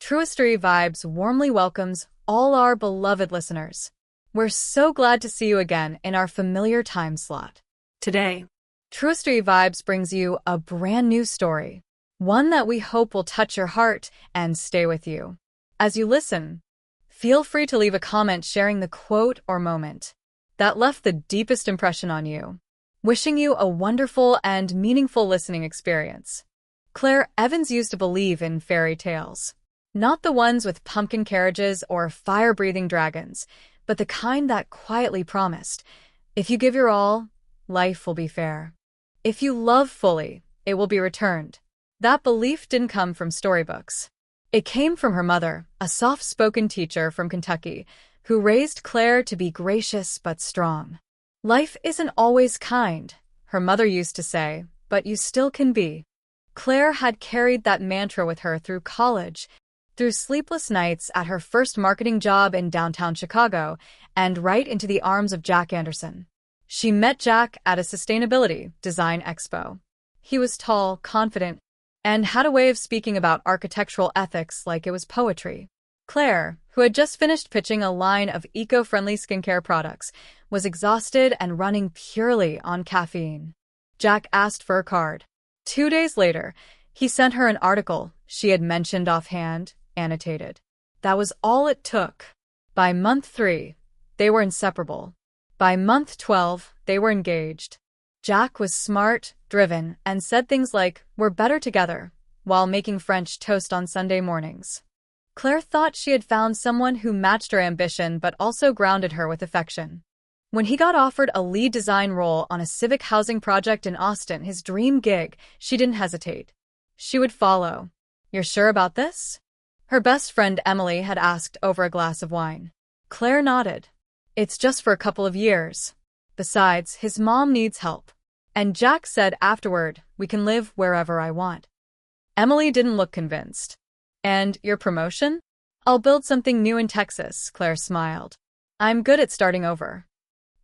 Truistory Vibes warmly welcomes all our beloved listeners. We're so glad to see you again in our familiar time slot. Today, Truistory Vibes brings you a brand new story, one that we hope will touch your heart and stay with you. As you listen, feel free to leave a comment sharing the quote or moment that left the deepest impression on you. Wishing you a wonderful and meaningful listening experience. Claire Evans used to believe in fairy tales. Not the ones with pumpkin carriages or fire-breathing dragons, but the kind that quietly promised, if you give your all, life will be fair. If you love fully, it will be returned. That belief didn't come from storybooks. It came from her mother, a soft-spoken teacher from Kentucky, who raised Claire to be gracious but strong. Life isn't always kind, her mother used to say, but you still can be. Claire had carried that mantra with her through college, through sleepless nights at her first marketing job in downtown Chicago, and right into the arms of Jack Anderson. She met Jack at a sustainability design expo. He was tall, confident, and had a way of speaking about architectural ethics like it was poetry. Claire, who had just finished pitching a line of eco-friendly skincare products, was exhausted and running purely on caffeine. Jack asked for a card. 2 days later, he sent her an article she had mentioned offhand, annotated. That was all it took. By month 3, they were inseparable. By month 12, they were engaged. Jack was smart, driven, and said things like, "We're better together," while making French toast on Sunday mornings. Claire thought she had found someone who matched her ambition but also grounded her with affection. When he got offered a lead design role on a civic housing project in Austin, his dream gig, she didn't hesitate. She would follow. "You're sure about this?" Her best friend Emily had asked over a glass of wine. Claire nodded. "It's just for a couple of years. Besides, his mom needs help. And Jack said afterward, we can live wherever I want." Emily didn't look convinced. "And your promotion?" "I'll build something new in Texas," Claire smiled. "I'm good at starting over."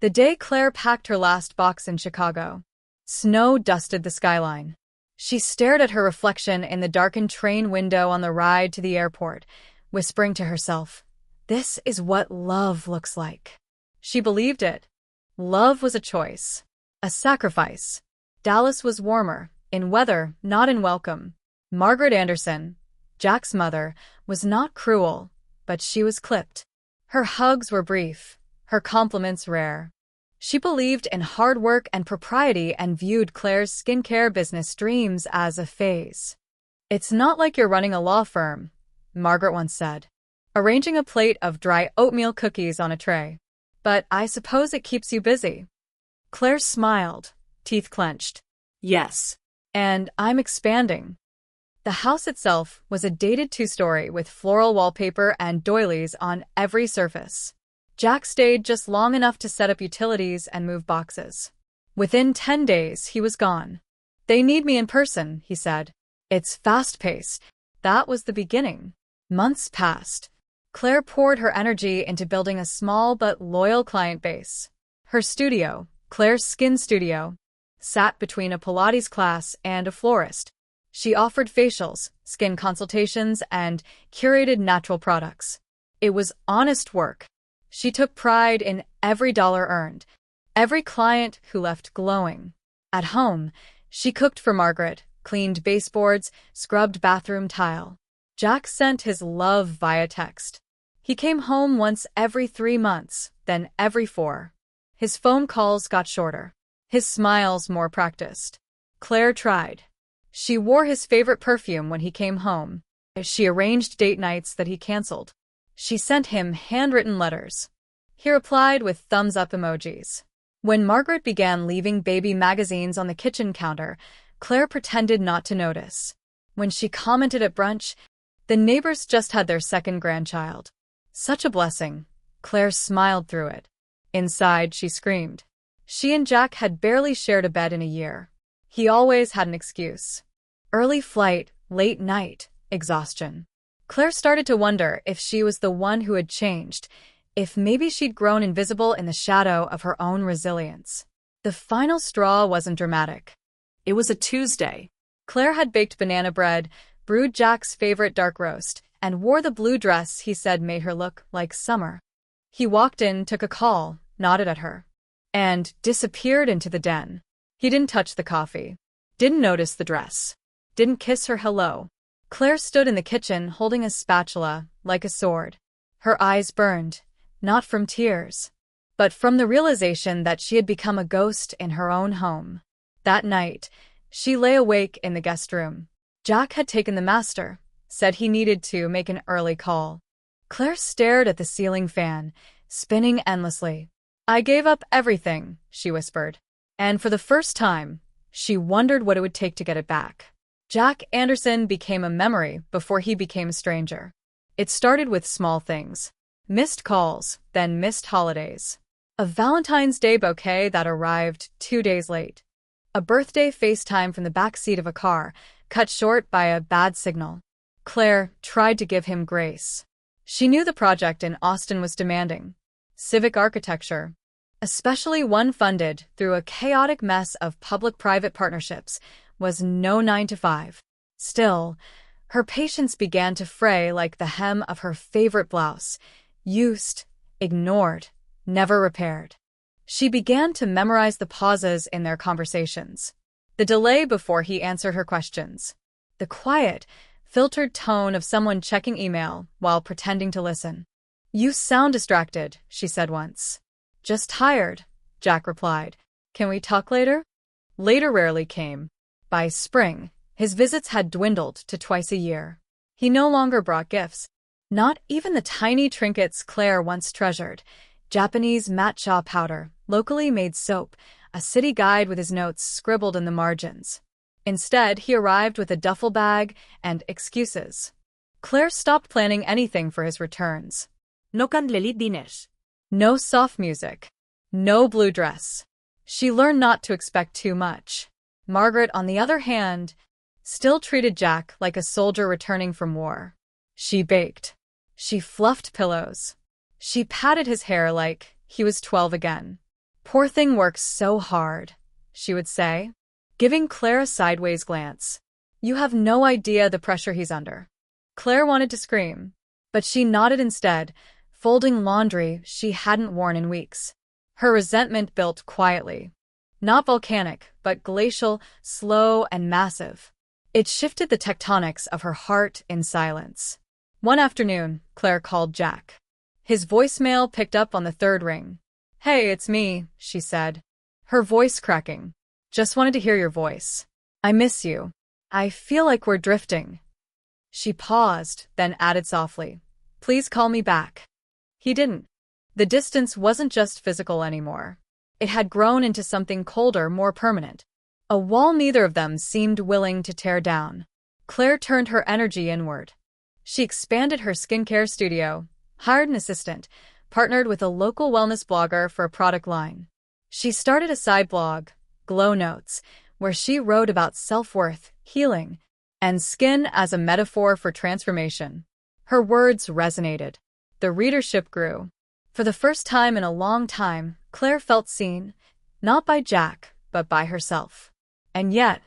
The day Claire packed her last box in Chicago, snow dusted the skyline. She stared at her reflection in the darkened train window on the ride to the airport, whispering to herself, "This is what love looks like." She believed it. Love was a choice, a sacrifice. Dallas was warmer, in weather, not in welcome. Margaret Anderson, Jack's mother, was not cruel, but she was clipped. Her hugs were brief, her compliments rare. She believed in hard work and propriety and viewed Claire's skincare business dreams as a phase. "It's not like you're running a law firm," Margaret once said, arranging a plate of dry oatmeal cookies on a tray. "But I suppose it keeps you busy." Claire smiled, teeth clenched. "Yes. And I'm expanding." The house itself was a dated 2-story with floral wallpaper and doilies on every surface. Jack stayed just long enough to set up utilities and move boxes. Within 10 days, he was gone. "They need me in person," he said. "It's fast-paced." That was the beginning. Months passed. Claire poured her energy into building a small but loyal client base. Her studio, Claire's Skin Studio, sat between a Pilates class and a florist. She offered facials, skin consultations, and curated natural products. It was honest work. She took pride in every dollar earned, every client who left glowing. At home, she cooked for Margaret, cleaned baseboards, scrubbed bathroom tile. Jack sent his love via text. He came home once every 3 months, then every 4. His phone calls got shorter, his smiles more practiced. Claire tried. She wore his favorite perfume when he came home. She arranged date nights that he canceled. She sent him handwritten letters. He replied with thumbs-up emojis. When Margaret began leaving baby magazines on the kitchen counter, Claire pretended not to notice. When she commented at brunch, the neighbors just had their second grandchild. Such a blessing. Claire smiled through it. Inside, she screamed. She and Jack had barely shared a bed in a year. He always had an excuse. Early flight, late night, exhaustion. Claire started to wonder if she was the one who had changed, if maybe she'd grown invisible in the shadow of her own resilience. The final straw wasn't dramatic. It was a Tuesday. Claire had baked banana bread, brewed Jack's favorite dark roast, and wore the blue dress he said made her look like summer. He walked in, took a call, nodded at her, and disappeared into the den. He didn't touch the coffee, didn't notice the dress, didn't kiss her hello. Claire stood in the kitchen holding a spatula like a sword. Her eyes burned, not from tears, but from the realization that she had become a ghost in her own home. That night, she lay awake in the guest room. Jack had taken the master, said he needed to make an early call. Claire stared at the ceiling fan, spinning endlessly. "I gave up everything," she whispered. And for the first time, she wondered what it would take to get it back. Jack Anderson became a memory before he became a stranger. It started with small things. Missed calls, then missed holidays. A Valentine's Day bouquet that arrived 2 days late. A birthday FaceTime from the back seat of a car, cut short by a bad signal. Claire tried to give him grace. She knew the project in Austin was demanding. Civic architecture, especially one funded through a chaotic mess of public-private partnerships, was no 9 to 5. Still, her patience began to fray like the hem of her favorite blouse, used, ignored, never repaired. She began to memorize the pauses in their conversations, the delay before he answered her questions, the quiet, filtered tone of someone checking email while pretending to listen. "You sound distracted," she said once. "Just tired," Jack replied. "Can we talk later?" Later rarely came. By spring, his visits had dwindled to twice a year. He no longer brought gifts. Not even the tiny trinkets Claire once treasured. Japanese matcha powder, locally made soap, a city guide with his notes scribbled in the margins. Instead, he arrived with a duffel bag and excuses. Claire stopped planning anything for his returns. No candlelit dinners. No soft music. No blue dress. She learned not to expect too much. Margaret, on the other hand, still treated Jack like a soldier returning from war. She baked. She fluffed pillows. She patted his hair like he was 12 again. "Poor thing works so hard," she would say, giving Claire a sideways glance. "You have no idea the pressure he's under." Claire wanted to scream, but she nodded instead, folding laundry she hadn't worn in weeks. Her resentment built quietly. Not volcanic, but glacial, slow, and massive. It shifted the tectonics of her heart in silence. One afternoon, Claire called Jack. His voicemail picked up on the third ring. "Hey, it's me," she said, her voice cracking. "Just wanted to hear your voice. I miss you. I feel like we're drifting." She paused, then added softly, "Please call me back." He didn't. The distance wasn't just physical anymore. It had grown into something colder, more permanent. A wall neither of them seemed willing to tear down. Claire turned her energy inward. She expanded her skincare studio, hired an assistant, partnered with a local wellness blogger for a product line. She started a side blog, Glow Notes, where she wrote about self-worth, healing, and skin as a metaphor for transformation. Her words resonated. The readership grew. For the first time in a long time, Claire felt seen, not by Jack, but by herself. And yet,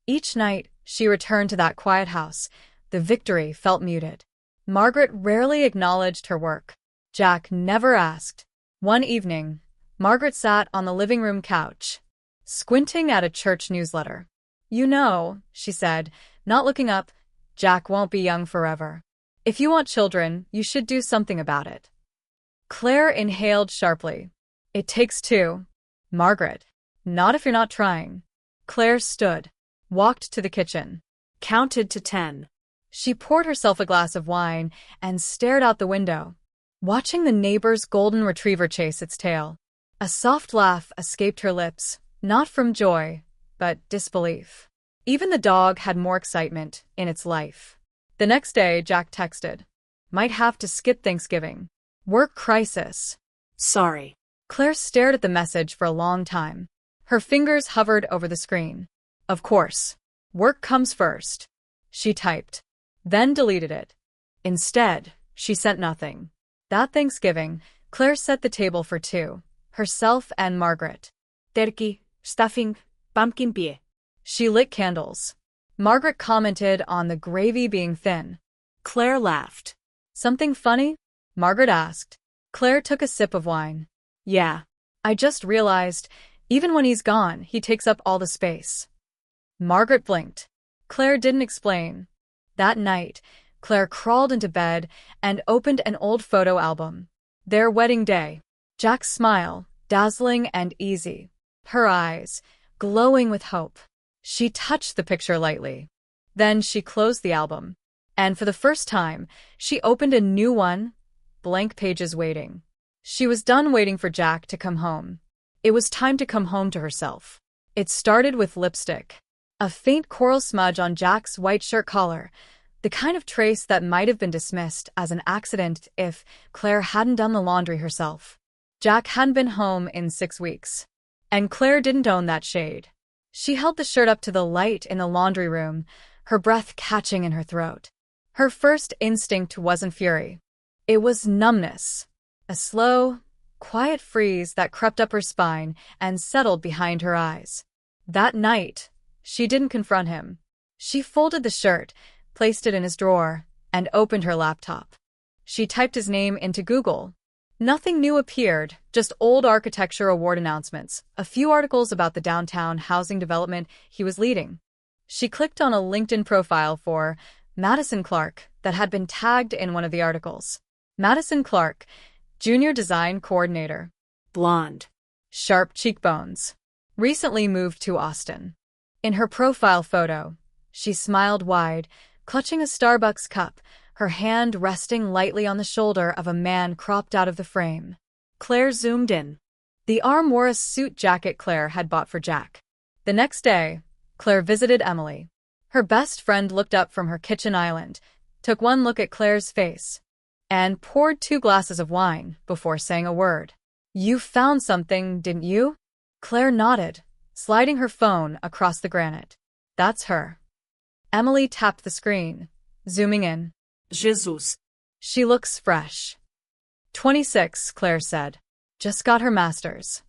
each night she returned to that quiet house, the victory felt muted. Margaret rarely acknowledged her work. Jack never asked. One evening, Margaret sat on the living room couch, squinting at a church newsletter. "You know," she said, not looking up, "Jack won't be young forever. If you want children, you should do something about it." Claire inhaled sharply. "It takes two." "Margaret, not if you're not trying." Claire stood, walked to the kitchen, Counted to 10. She poured herself a glass of wine and stared out the window, watching the neighbor's golden retriever chase its tail. A soft laugh escaped her lips, not from joy, but disbelief. Even the dog had more excitement in its life. The next day, Jack texted, "Might have to skip Thanksgiving. Work crisis." Sorry. Claire stared at the message for a long time. Her fingers hovered over the screen. "Of course. Work comes first," she typed, then deleted it. Instead, she sent nothing. That Thanksgiving, Claire set the table for two, herself and Margaret. Turkey, stuffing, pumpkin pie. She lit candles. Margaret commented on the gravy being thin. Claire laughed. Something funny? Margaret asked. Claire took a sip of wine. Yeah. I just realized, even when he's gone, he takes up all the space. Margaret blinked. Claire didn't explain. That night, Claire crawled into bed and opened an old photo album. Their wedding day. Jack's smile, dazzling and easy. Her eyes, glowing with hope. She touched the picture lightly. Then she closed the album. And for the first time, she opened a new one, blank pages waiting. She was done waiting for Jack to come home. It was time to come home to herself. It started with lipstick. A faint coral smudge on Jack's white shirt collar, the kind of trace that might have been dismissed as an accident if Claire hadn't done the laundry herself. Jack hadn't been home in 6 weeks. And Claire didn't own that shade. She held the shirt up to the light in the laundry room, her breath catching in her throat. Her first instinct wasn't fury. It was numbness. A slow, quiet freeze that crept up her spine and settled behind her eyes. That night, she didn't confront him. She folded the shirt, placed it in his drawer, and opened her laptop. She typed his name into Google. Nothing new appeared, just old architecture award announcements, a few articles about the downtown housing development he was leading. She clicked on a LinkedIn profile for Madison Clark that had been tagged in one of the articles. Madison Clark, Junior Design Coordinator. Blonde. Sharp cheekbones. Recently moved to Austin. In her profile photo, she smiled wide, clutching a Starbucks cup, her hand resting lightly on the shoulder of a man cropped out of the frame. Claire zoomed in. The arm wore a suit jacket Claire had bought for Jack. The next day, Claire visited Emily. Her best friend looked up from her kitchen island, took one look at Claire's face, and poured 2 glasses of wine before saying a word. You found something, didn't you? Claire nodded, sliding her phone across the granite. That's her. Emily tapped the screen, zooming in. Jesus. She looks fresh. 26, Claire said. Just got her master's.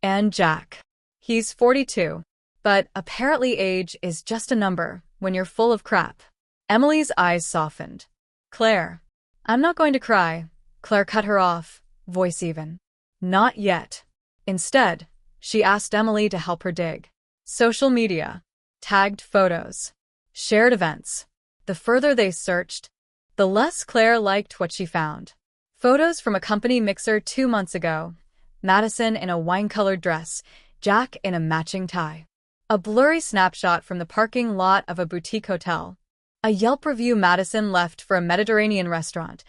And Jack. He's 42. But apparently age is just a number when you're full of crap. Emily's eyes softened. Claire. I'm not going to cry. Claire cut her off, voice even. Not yet. Instead, she asked Emily to help her dig. Social media. Tagged photos. Shared events. The further they searched, the less Claire liked what she found. Photos from a company mixer 2 months ago. Madison in a wine-colored dress, Jack in a matching tie. A blurry snapshot from the parking lot of a boutique hotel. A Yelp review Madison left for a Mediterranean restaurant.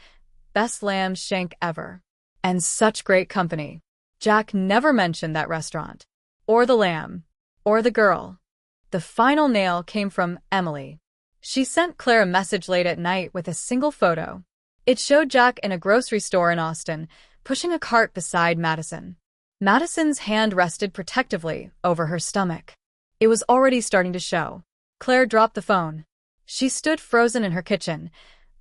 Best lamb shank ever. And such great company. Jack never mentioned that restaurant. Or the lamb. Or the girl. The final nail came from Emily. She sent Claire a message late at night with a single photo. It showed Jack in a grocery store in Austin, pushing a cart beside Madison. Madison's hand rested protectively over her stomach. It was already starting to show. Claire dropped the phone. She stood frozen in her kitchen,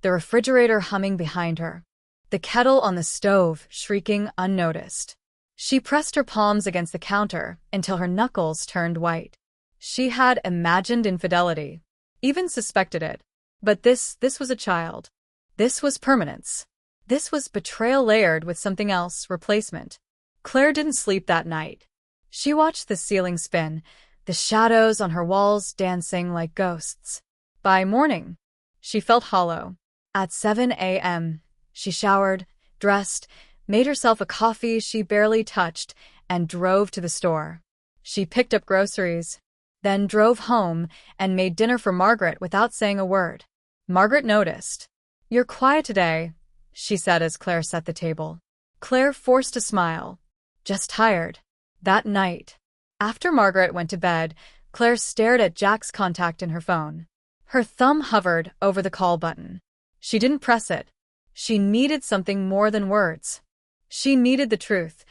the refrigerator humming behind her, the kettle on the stove shrieking unnoticed. She pressed her palms against the counter until her knuckles turned white. She had imagined infidelity, even suspected it. But this was a child. This was permanence. This was betrayal layered with something else, replacement. Claire didn't sleep that night. She watched the ceiling spin, the shadows on her walls dancing like ghosts. By morning, she felt hollow. At 7 a.m., she showered, dressed, made herself a coffee she barely touched, and drove to the store. She picked up groceries, then drove home and made dinner for Margaret without saying a word. Margaret noticed. You're quiet today, she said as Claire set the table. Claire forced a smile. Just tired. That night, after Margaret went to bed, Claire stared at Jack's contact in her phone. Her thumb hovered over the call button. She didn't press it. She needed something more than words. She needed the truth,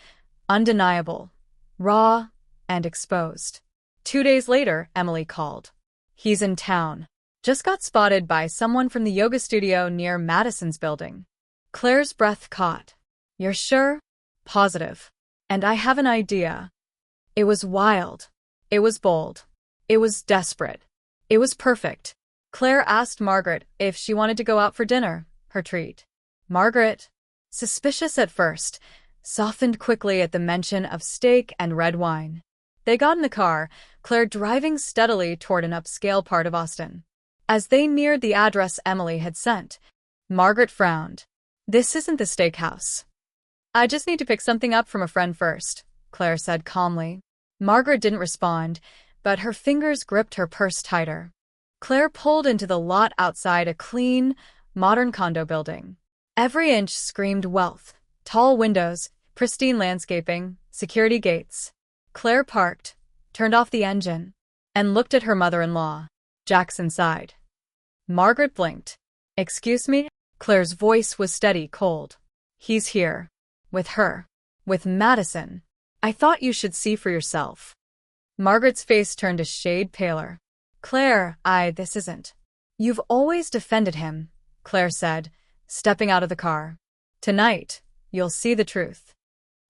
undeniable, raw, and exposed. 2 days later, Emily called. He's in town. Just got spotted by someone from the yoga studio near Madison's building. Claire's breath caught. You're sure? Positive. And I have an idea. It was wild. It was bold. It was desperate. It was perfect. Claire asked Margaret if she wanted to go out for dinner, her treat. Margaret, suspicious at first, softened quickly at the mention of steak and red wine. They got in the car, Claire driving steadily toward an upscale part of Austin. As they neared the address Emily had sent, Margaret frowned. "This isn't the steakhouse." "I just need to pick something up from a friend first," Claire said calmly. Margaret didn't respond, but her fingers gripped her purse tighter. Claire pulled into the lot outside a clean, modern condo building. Every inch screamed wealth. Tall windows, pristine landscaping, security gates. Claire parked, turned off the engine, and looked at her mother-in-law. "Jack's inside." Margaret blinked. "Excuse me?" Claire's voice was steady, cold. "He's here. With her. With Madison. I thought you should see for yourself." Margaret's face turned a shade paler. "Claire, this isn't." "You've always defended him," Claire said, stepping out of the car. "Tonight, you'll see the truth."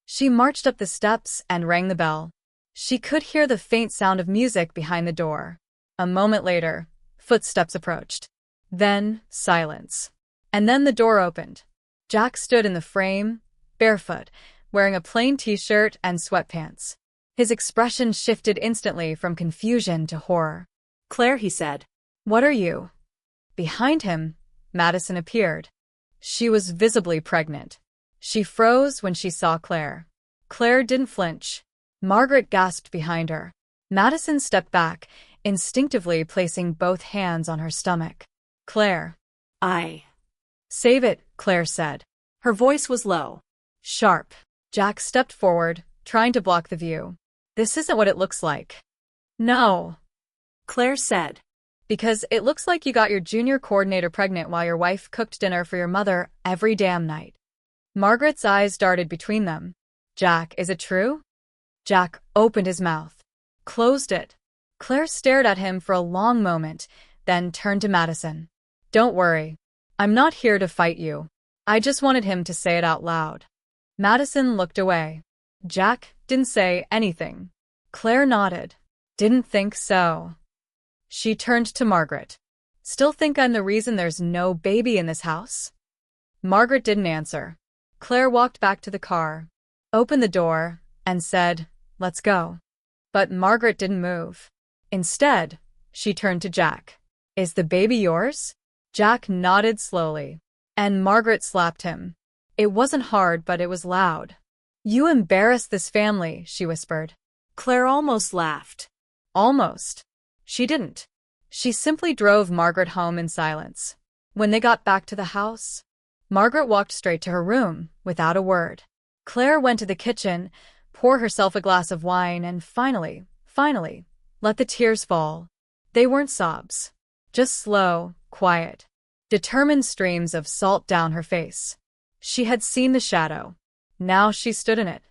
She marched up the steps and rang the bell. She could hear the faint sound of music behind the door. A moment later, footsteps approached. Then, silence. And then the door opened. Jack stood in the frame, barefoot, wearing a plain t-shirt and sweatpants. His expression shifted instantly from confusion to horror. "Claire," he said. "What are you?" Behind him, Madison appeared. She was visibly pregnant. She froze when she saw Claire. Claire didn't flinch. Margaret gasped behind her. Madison stepped back, instinctively placing both hands on her stomach. "Claire." "Save it," Claire said. Her voice was low. Sharp. Jack stepped forward, trying to block the view. "This isn't what it looks like." "No," Claire said. "Because it looks like you got your junior coordinator pregnant while your wife cooked dinner for your mother every damn night." Margaret's eyes darted between them. "Jack, is it true?" Jack opened his mouth, closed it. Claire stared at him for a long moment, then turned to Madison. "Don't worry. I'm not here to fight you. I just wanted him to say it out loud." Madison looked away. Jack didn't say anything. Claire nodded. "Didn't think so." She turned to Margaret. "Still think I'm the reason there's no baby in this house?" Margaret didn't answer. Claire walked back to the car, opened the door, and said, "Let's go." But Margaret didn't move. Instead, she turned to Jack. "Is the baby yours?" Jack nodded slowly, and Margaret slapped him. It wasn't hard, but it was loud. "You embarrassed this family," she whispered. Claire almost laughed. Almost. She didn't. She simply drove Margaret home in silence. When they got back to the house, Margaret walked straight to her room, without a word. Claire went to the kitchen, poured herself a glass of wine, and finally, let the tears fall. They weren't sobs. Just slow, quiet, determined streams of salt down her face. She had seen the shadow. Now she stood in it.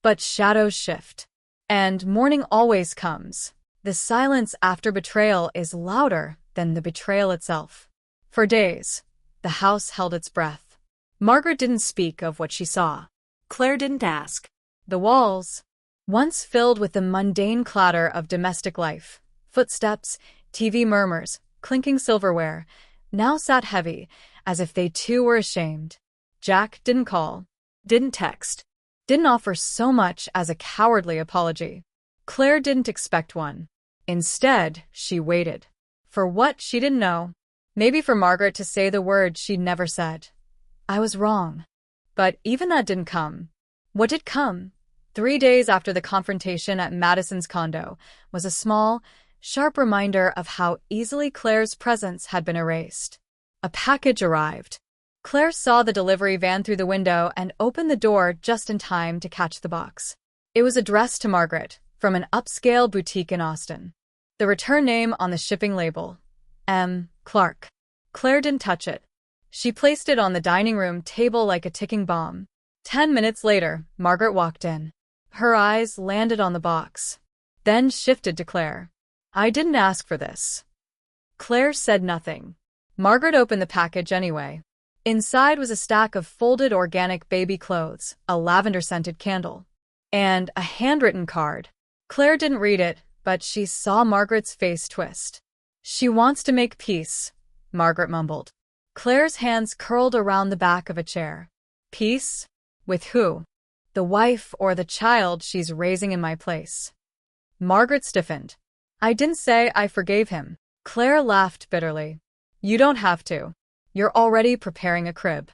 But shadows shift. And morning always comes. The silence after betrayal is louder than the betrayal itself. For days, the house held its breath. Margaret didn't speak of what she saw. Claire didn't ask. The walls, once filled with the mundane clatter of domestic life, footsteps, TV murmurs, clinking silverware, now sat heavy, as if they too were ashamed. Jack didn't call, didn't text, didn't offer so much as a cowardly apology. Claire didn't expect one. Instead, she waited. For what, she didn't know. Maybe for Margaret to say the word she'd never said. "I was wrong." But even that didn't come. What did come? 3 days after the confrontation at Madison's condo was a small, sharp reminder of how easily Claire's presence had been erased. A package arrived. Claire saw the delivery van through the window and opened the door just in time to catch the box. It was addressed to Margaret, from an upscale boutique in Austin. The return name on the shipping label, M. Clark. Claire didn't touch it. She placed it on the dining room table like a ticking bomb. 10 minutes later, Margaret walked in. Her eyes landed on the box, then shifted to Claire. "I didn't ask for this." Claire said nothing. Margaret opened the package anyway. Inside was a stack of folded organic baby clothes, a lavender-scented candle, and a handwritten card. Claire didn't read it, but she saw Margaret's face twist. She wants to make peace, Margaret mumbled. Claire's hands curled around the back of a chair. Peace? With who? The wife or the child she's raising in my place? Margaret stiffened. I didn't say I forgave him. Claire laughed bitterly. You don't have to. You're already preparing a crib.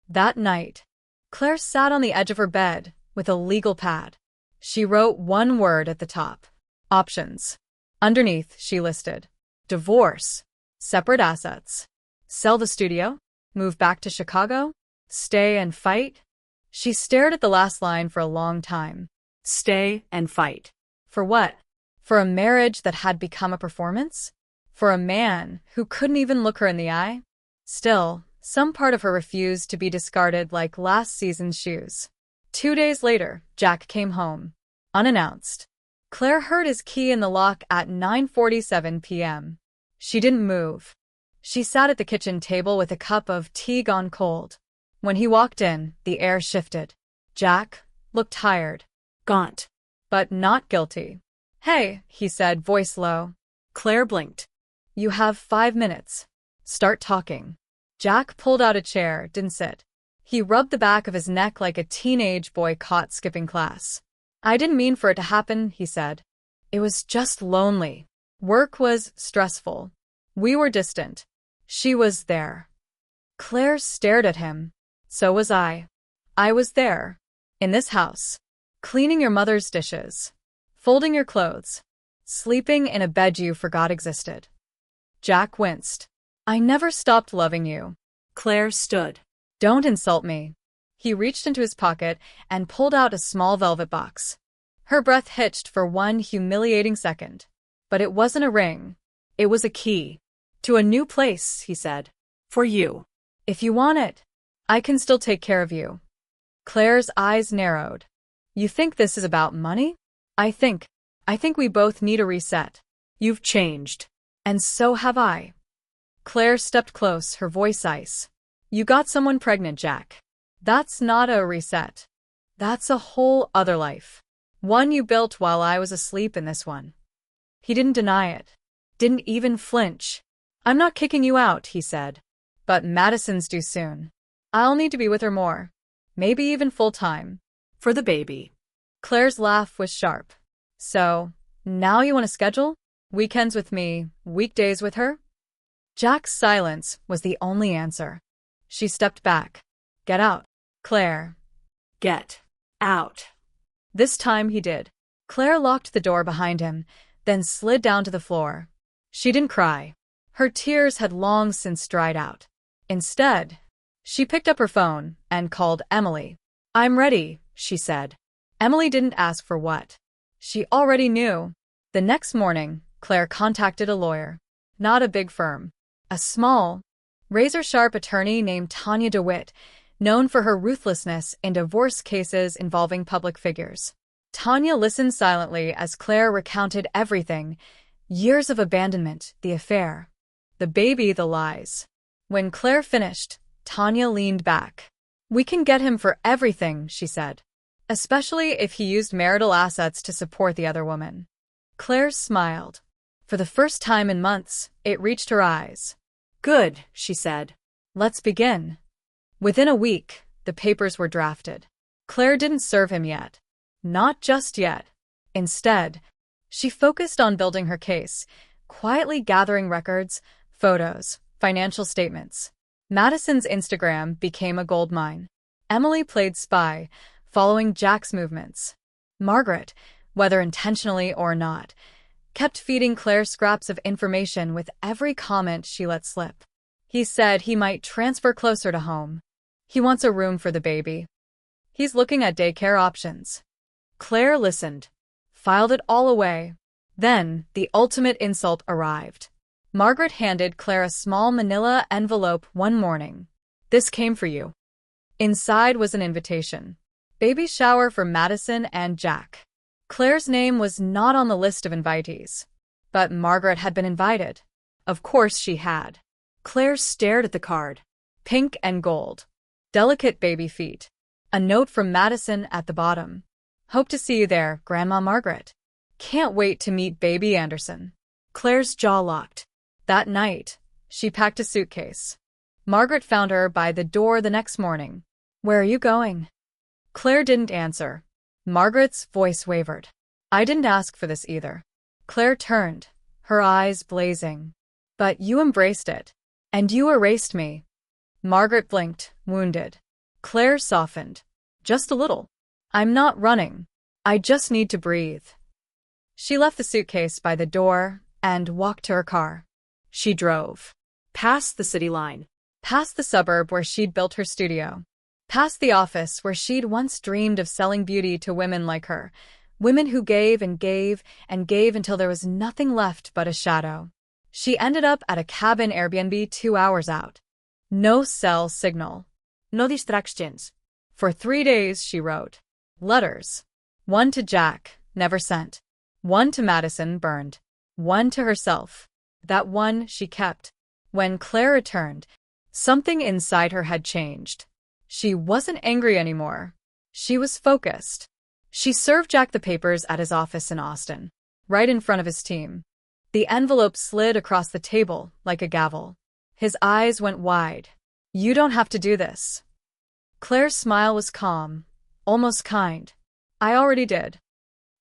That night, Claire sat on the edge of her bed with a legal pad. She wrote one word at the top. Options. Underneath, she listed divorce, separate assets, sell the studio, move back to Chicago, stay and fight. She stared at the last line for a long time. Stay and fight. For what? For a marriage that had become a performance? For a man who couldn't even look her in the eye? Still, some part of her refused to be discarded like last season's shoes. 2 days later, Jack came home. Unannounced. Claire heard his key in the lock at 9:47 p.m. She didn't move. She sat at the kitchen table with a cup of tea gone cold. When he walked in, the air shifted. Jack looked tired. Gaunt. But not guilty. Hey, he said, voice low. Claire blinked. You have 5 minutes. Start talking. Jack pulled out a chair, didn't sit. He rubbed the back of his neck like a teenage boy caught skipping class. I didn't mean for it to happen, he said. It was just lonely. Work was stressful. We were distant. She was there. Claire stared at him. So was I. I was there. In this house. Cleaning your mother's dishes. Folding your clothes. Sleeping in a bed you forgot existed. Jack winced. I never stopped loving you. Claire stood. Don't insult me. He reached into his pocket and pulled out a small velvet box. Her breath hitched for one humiliating second. But it wasn't a ring. It was a key. To a new place, he said. For you. If you want it, I can still take care of you. Claire's eyes narrowed. You think this is about money? I think we both need a reset. You've changed. And so have I. Claire stepped close, her voice ice. You got someone pregnant, Jack. That's not a reset. That's a whole other life. One you built while I was asleep in this one. He didn't deny it. Didn't even flinch. I'm not kicking you out, he said. But Madison's due soon. I'll need to be with her more. Maybe even full-time. For the baby. Claire's laugh was sharp. So, now you want to schedule? Weekends with me, weekdays with her? Jack's silence was the only answer. She stepped back. Get out. Claire. Get out. This time he did. Claire locked the door behind him, then slid down to the floor. She didn't cry. Her tears had long since dried out. Instead, she picked up her phone and called Emily. I'm ready, she said. Emily didn't ask for what. She already knew. The next morning, Claire contacted a lawyer. Not a big firm. A small, razor-sharp attorney named Tanya DeWitt, known for her ruthlessness in divorce cases involving public figures. Tanya listened silently as Claire recounted everything. Years of abandonment, the affair. The baby, the lies. When Claire finished, Tanya leaned back. We can get him for everything, she said. Especially if he used marital assets to support the other woman. Claire smiled. For the first time in months, it reached her eyes. Good, she said. Let's begin. Within a week, the papers were drafted. Claire didn't serve him yet. Not just yet. Instead, she focused on building her case, quietly gathering records, photos, financial statements. Madison's Instagram became a goldmine. Emily played spy, following Jack's movements. Margaret, whether intentionally or not, kept feeding Claire scraps of information with every comment she let slip. He said he might transfer closer to home. He wants a room for the baby. He's looking at daycare options. Claire listened, filed it all away. Then, the ultimate insult arrived. Margaret handed Claire a small manila envelope one morning. This came for you. Inside was an invitation. Baby shower for Madison and Jack. Claire's name was not on the list of invitees. But Margaret had been invited. Of course she had. Claire stared at the card. Pink and gold. Delicate baby feet. A note from Madison at the bottom. Hope to see you there, Grandma Margaret. Can't wait to meet baby Anderson. Claire's jaw locked. That night, she packed a suitcase. Margaret found her by the door the next morning. "Where are you going?" Claire didn't answer. Margaret's voice wavered. "I didn't ask for this either." Claire turned, her eyes blazing. "But you embraced it. And you erased me." Margaret blinked, wounded. Claire softened. "Just a little. I'm not running. I just need to breathe." She left the suitcase by the door and walked to her car. She drove. Past the city line. Past the suburb where she'd built her studio. Past the office where she'd once dreamed of selling beauty to women like her. Women who gave and gave and gave until there was nothing left but a shadow. She ended up at a cabin Airbnb 2 hours out. No cell signal. No distractions. For 3 days, she wrote. Letters. One to Jack, never sent. One to Madison, burned. One to herself. That one she kept. When Claire returned, something inside her had changed. She wasn't angry anymore. She was focused. She served Jack the papers at his office in Austin, right in front of his team. The envelope slid across the table like a gavel. His eyes went wide. "You don't have to do this." Claire's smile was calm, almost kind. "I already did."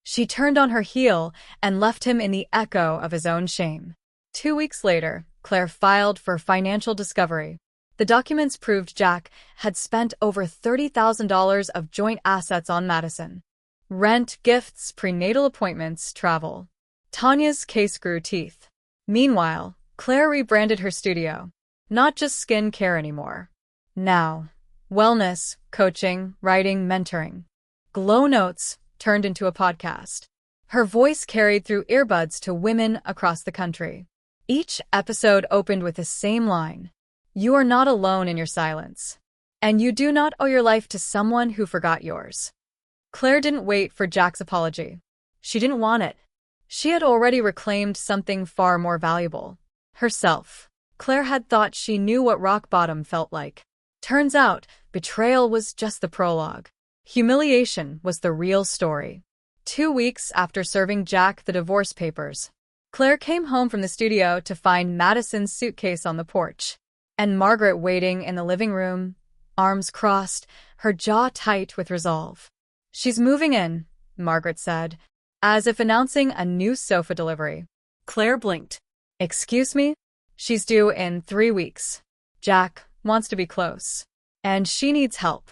She turned on her heel and left him in the echo of his own shame. 2 weeks later, Claire filed for financial discovery. The documents proved Jack had spent over $30,000 of joint assets on Madison. Rent, gifts, prenatal appointments, travel. Tanya's case grew teeth. Meanwhile, Claire rebranded her studio. Not just skin care anymore. Now, wellness, coaching, writing, mentoring. Glow Notes turned into a podcast. Her voice carried through earbuds to women across the country. Each episode opened with the same line. You are not alone in your silence. And you do not owe your life to someone who forgot yours. Claire didn't wait for Jack's apology. She didn't want it. She had already reclaimed something far more valuable. Herself. Claire had thought she knew what rock bottom felt like. Turns out, betrayal was just the prologue. Humiliation was the real story. 2 weeks after serving Jack the divorce papers, Claire came home from the studio to find Madison's suitcase on the porch, and Margaret waiting in the living room, arms crossed, her jaw tight with resolve. "She's moving in," Margaret said, as if announcing a new sofa delivery. Claire blinked. "Excuse me? She's due in 3 weeks. Jack wants to be close, and she needs help."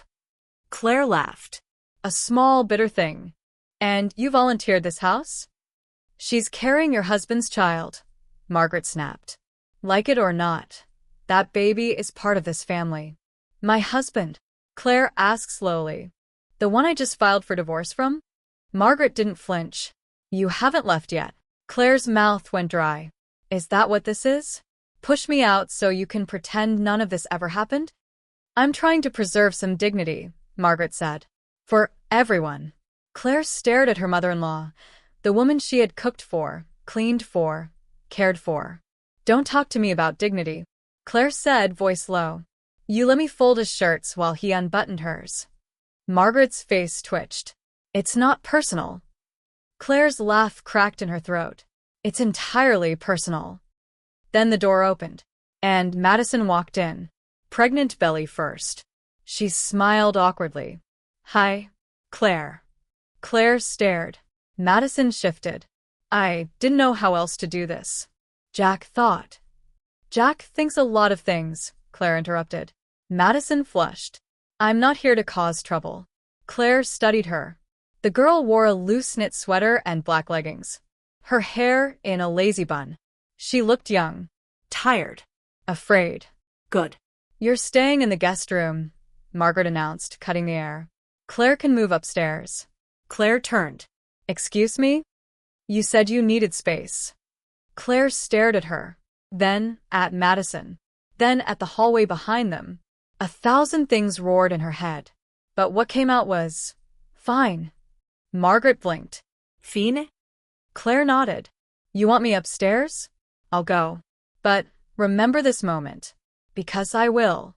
Claire laughed. "A small, bitter thing. And you volunteered this house?" "She's carrying your husband's child," Margaret snapped. "Like it or not, that baby is part of this family." "My husband?" Claire asked slowly. "The one I just filed for divorce from?" Margaret didn't flinch. "You haven't left yet." Claire's mouth went dry. "Is that what this is? Push me out so you can pretend none of this ever happened?" "I'm trying to preserve some dignity," Margaret said. "For everyone." Claire stared at her mother-in-law, the woman she had cooked for, cleaned for, cared for. "Don't talk to me about dignity," Claire said, voice low. "You let me fold his shirts while he unbuttoned hers." Margaret's face twitched. "It's not personal." Claire's laugh cracked in her throat. "It's entirely personal." Then the door opened, and Madison walked in, pregnant belly first. She smiled awkwardly. "Hi, Claire." Claire stared. Madison shifted. "I didn't know how else to do this." Jack thought. "Jack thinks a lot of things," Claire interrupted. Madison flushed. "I'm not here to cause trouble." Claire studied her. The girl wore a loose knit sweater and black leggings, her hair in a lazy bun. She looked young. Tired. Afraid. Good. "You're staying in the guest room," Margaret announced, cutting the air. "Claire can move upstairs." Claire turned. "Excuse me? You said you needed space." Claire stared at her, then at Madison, then at the hallway behind them. 1,000 things roared in her head, but what came out was, "Fine." Margaret blinked. "Fine?" Claire nodded. "You want me upstairs? I'll go. But remember this moment, because I will."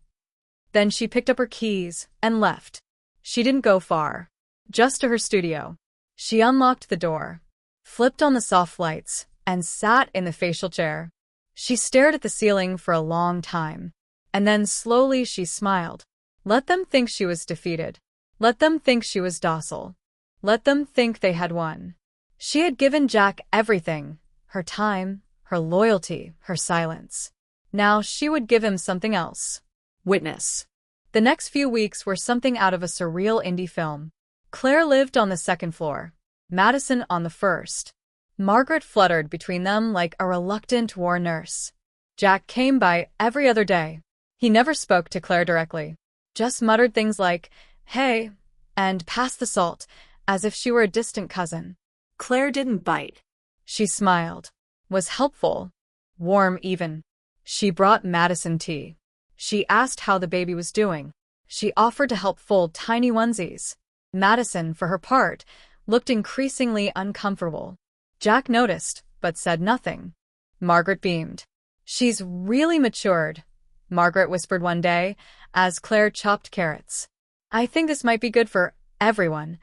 Then she picked up her keys and left. She didn't go far, just to her studio. She unlocked the door, flipped on the soft lights, and sat in the facial chair. She stared at the ceiling for a long time. And then slowly she smiled. Let them think she was defeated. Let them think she was docile. Let them think they had won. She had given Jack everything, her time, her loyalty, her silence. Now she would give him something else. Witness. The next few weeks were something out of a surreal indie film. Claire lived on the second floor, Madison on the first. Margaret fluttered between them like a reluctant war nurse. Jack came by every other day. He never spoke to Claire directly, just muttered things like, "Hey," and passed the salt, as if she were a distant cousin. Claire didn't bite. She smiled, was helpful, warm even. She brought Madison tea. She asked how the baby was doing. She offered to help fold tiny onesies. Madison, for her part, looked increasingly uncomfortable. Jack noticed, but said nothing. Margaret beamed. "She's really matured," Margaret whispered one day, as Claire chopped carrots. "I think this might be good for everyone."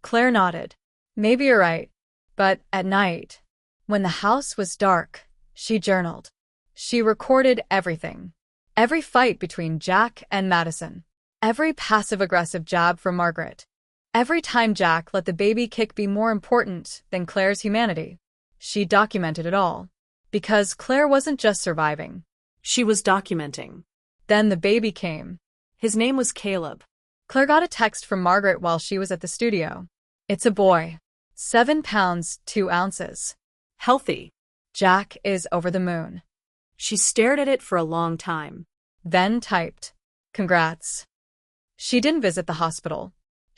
Claire nodded. "Maybe you're right." But at night, when the house was dark, she journaled. She recorded everything. Every fight between Jack and Madison. Every passive-aggressive jab from Margaret. Every time Jack let the baby kick be more important than Claire's humanity. She documented it all. Because Claire wasn't just surviving. She was documenting. Then the baby came. His name was Caleb. Claire got a text from Margaret while she was at the studio. "It's a boy. 7 pounds, 2 ounces. Healthy." Jack is over the moon." She stared at it for a long time. Then typed, "Congrats." She didn't visit the hospital.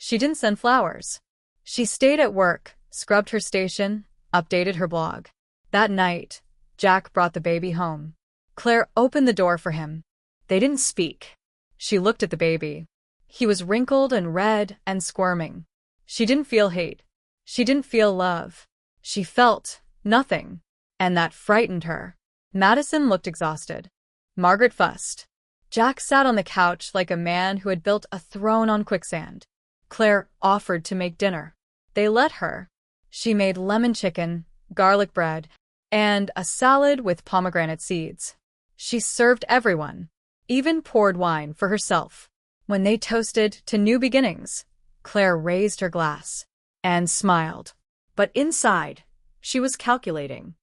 She didn't send flowers. She stayed at work, scrubbed her station, updated her blog. That night, Jack brought the baby home. Claire opened the door for him. They didn't speak. She looked at the baby. He was wrinkled and red and squirming. She didn't feel hate. She didn't feel love. She felt nothing. And that frightened her. Madison looked exhausted. Margaret fussed. Jack sat on the couch like a man who had built a throne on quicksand. Claire offered to make dinner. They let her. She made lemon chicken, garlic bread, and a salad with pomegranate seeds. She served everyone, even poured wine for herself. When they toasted to new beginnings, Claire raised her glass and smiled. But inside, she was calculating.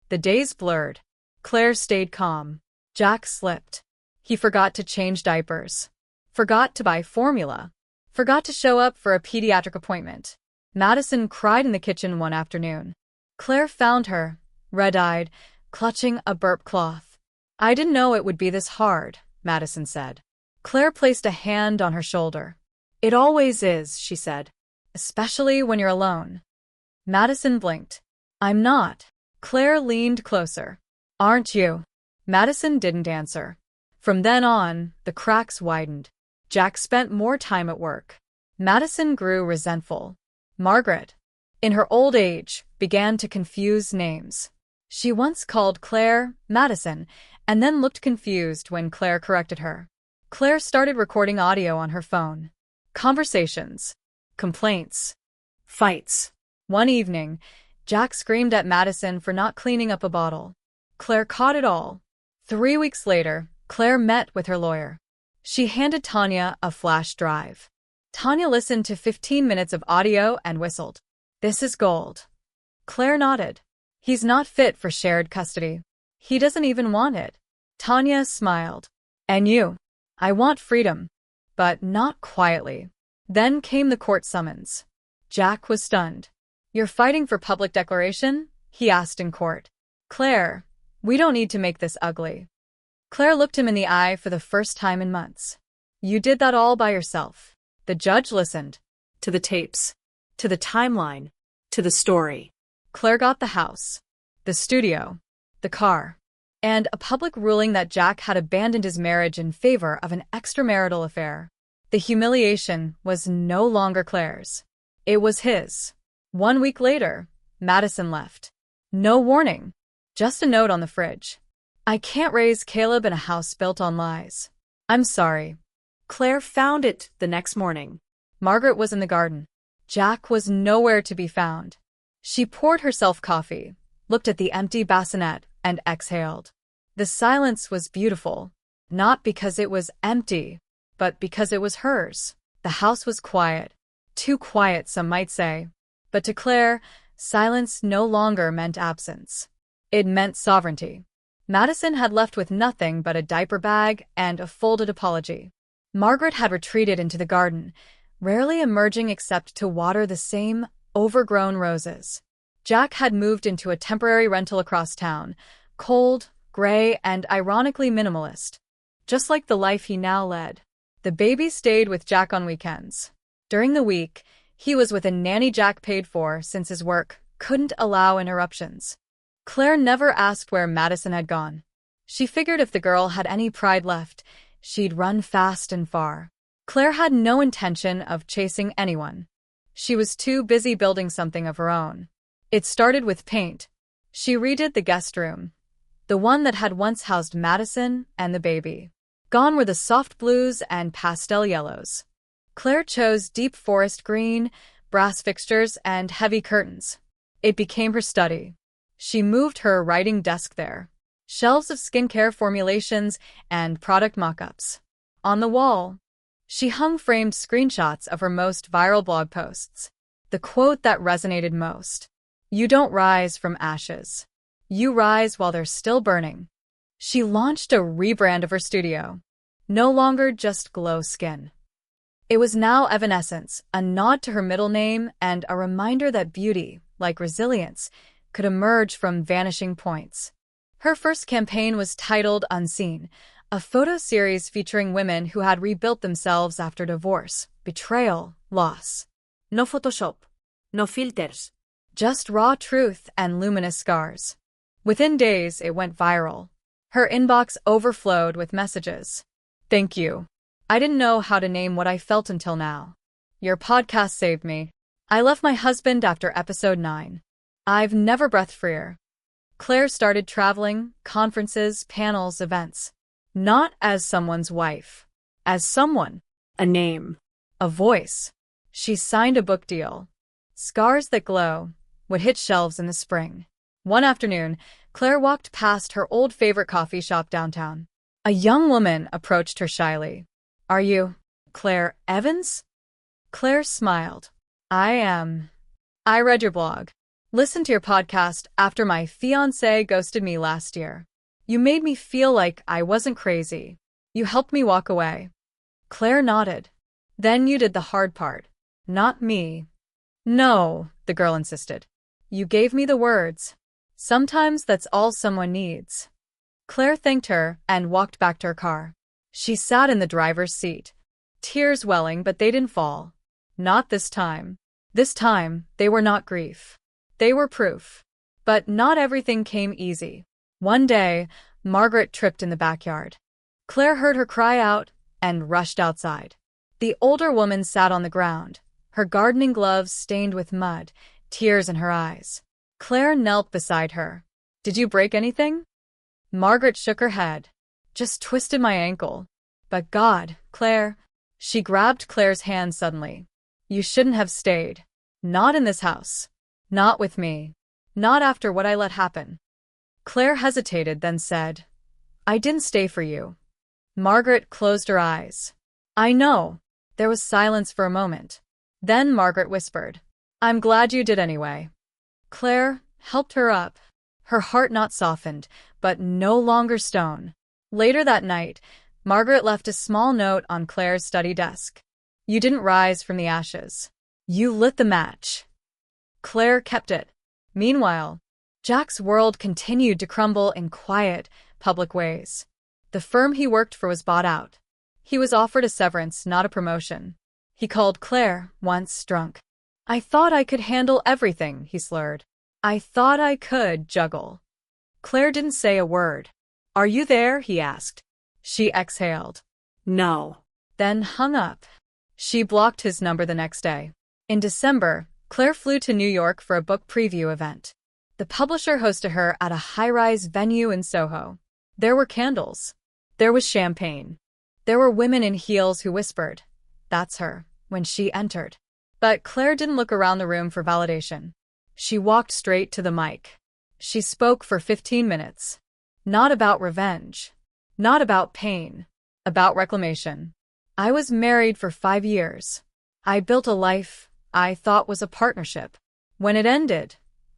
The days blurred. Claire stayed calm. Jack slipped. He forgot to change diapers. Forgot to buy formula. Forgot to show up for a pediatric appointment. Madison cried in the kitchen one afternoon. Claire found her, red-eyed, clutching a burp cloth. "I didn't know it would be this hard," Madison said. Claire placed a hand on her shoulder. "It always is," she said. "Especially when you're alone." Madison blinked. "I'm not." Claire leaned closer. "Aren't you?" Madison didn't answer. From then on, the cracks widened. Jack spent more time at work. Madison grew resentful. Margaret, in her old age, began to confuse names. She once called Claire Madison, and then looked confused when Claire corrected her. Claire started recording audio on her phone. Conversations. Complaints. Fights. One evening, Jack screamed at Madison for not cleaning up a bottle. Claire caught it all. 3 weeks later, Claire met with her lawyer. She handed Tanya a flash drive. Tanya listened to 15 minutes of audio and whistled. "This is gold." Claire nodded. "He's not fit for shared custody. He doesn't even want it." Tanya smiled. "And you?" "I want freedom." But not quietly. Then came the court summons. Jack was stunned. "You're fighting for public declaration?" he asked in court. "Claire, we don't need to make this ugly." Claire looked him in the eye for the first time in months. "You did that all by yourself." The judge listened. To the tapes. To the timeline. To the story. Claire got the house, the studio, the car, and a public ruling that Jack had abandoned his marriage in favor of an extramarital affair. The humiliation was no longer Claire's. It was his. 1 week later, Madison left. No warning. Just a note on the fridge. "I can't raise Caleb in a house built on lies. I'm sorry." Claire found it the next morning. Margaret was in the garden. Jack was nowhere to be found. She poured herself coffee, looked at the empty bassinet, and exhaled. The silence was beautiful, not because it was empty, but because it was hers. The house was quiet. Too quiet, some might say. But to Claire, silence no longer meant absence. It meant sovereignty. Madison had left with nothing but a diaper bag and a folded apology. Margaret had retreated into the garden, rarely emerging except to water the same overgrown roses. Jack had moved into a temporary rental across town, cold, gray, and ironically minimalist, just like the life he now led. The baby stayed with Jack on weekends. During the week, he was with a nanny Jack paid for since his work couldn't allow interruptions. Claire never asked where Madison had gone. She figured if the girl had any pride left, she'd run fast and far. Claire had no intention of chasing anyone. She was too busy building something of her own. It started with paint. She redid the guest room, the one that had once housed Madison and the baby. Gone were the soft blues and pastel yellows. Claire chose deep forest green, brass fixtures, and heavy curtains. It became her study. She moved her writing desk there. Shelves of skincare formulations and product mock-ups. On the wall, she hung framed screenshots of her most viral blog posts. The quote that resonated most: "You don't rise from ashes. You rise while they're still burning." She launched a rebrand of her studio. No longer just glow skin. It was now Evanescence, a nod to her middle name and a reminder that beauty, like resilience, could emerge from vanishing points. Her first campaign was titled Unseen, a photo series featuring women who had rebuilt themselves after divorce, betrayal, loss. No Photoshop. No filters. Just raw truth and luminous scars. Within days, it went viral. Her inbox overflowed with messages. "Thank you. I didn't know how to name what I felt until now. Your podcast saved me. I left my husband after episode 9. I've never breathed freer." Claire started traveling, conferences, panels, events. Not as someone's wife. As someone. A name. A voice. She signed a book deal. Scars That Glow would hit shelves in the spring. One afternoon, Claire walked past her old favorite coffee shop downtown. A young woman approached her shyly. "Are you Claire Evans?" Claire smiled. "I am. I read your blog. Listened to your podcast after my fiancé ghosted me last year. You made me feel like I wasn't crazy. You helped me walk away." Claire nodded. "Then you did the hard part. Not me." "No," the girl insisted. "You gave me the words. Sometimes that's all someone needs." Claire thanked her and walked back to her car. She sat in the driver's seat, tears welling, but they didn't fall. Not this time. This time, they were not grief. They were proof. But not everything came easy. One day, Margaret tripped in the backyard. Claire heard her cry out and rushed outside. The older woman sat on the ground, her gardening gloves stained with mud, tears in her eyes. Claire knelt beside her. "Did you break anything?" Margaret shook her head. "Just twisted my ankle." "But God, Claire." She grabbed Claire's hand suddenly. "You shouldn't have stayed. Not in this house. Not with me. Not after what I let happen." Claire hesitated, then said, "I didn't stay for you." Margaret closed her eyes. "I know." There was silence for a moment. Then Margaret whispered, "I'm glad you did anyway." Claire helped her up. Her heart not softened, but no longer stone. Later that night, Margaret left a small note on Claire's study desk. "You didn't rise from the ashes. You lit the match." Claire kept it. Meanwhile, Jack's world continued to crumble in quiet, public ways. The firm he worked for was bought out. He was offered a severance, not a promotion. He called Claire, once drunk. "I thought I could handle everything," he slurred. "I thought I could juggle." Claire didn't say a word. "Are you there?" he asked. She exhaled. No. Then hung up. She blocked his number the next day. In December, Claire flew to New York for a book preview event. The publisher hosted her at a high-rise venue in Soho. There were candles. There was champagne. There were women in heels who whispered, "That's her," when she entered. But Claire didn't look around the room for validation. She walked straight to the mic. She spoke for 15 minutes. Not about revenge. Not about pain. About reclamation. I was married for 5 years. I built a life I thought was a partnership. When it ended,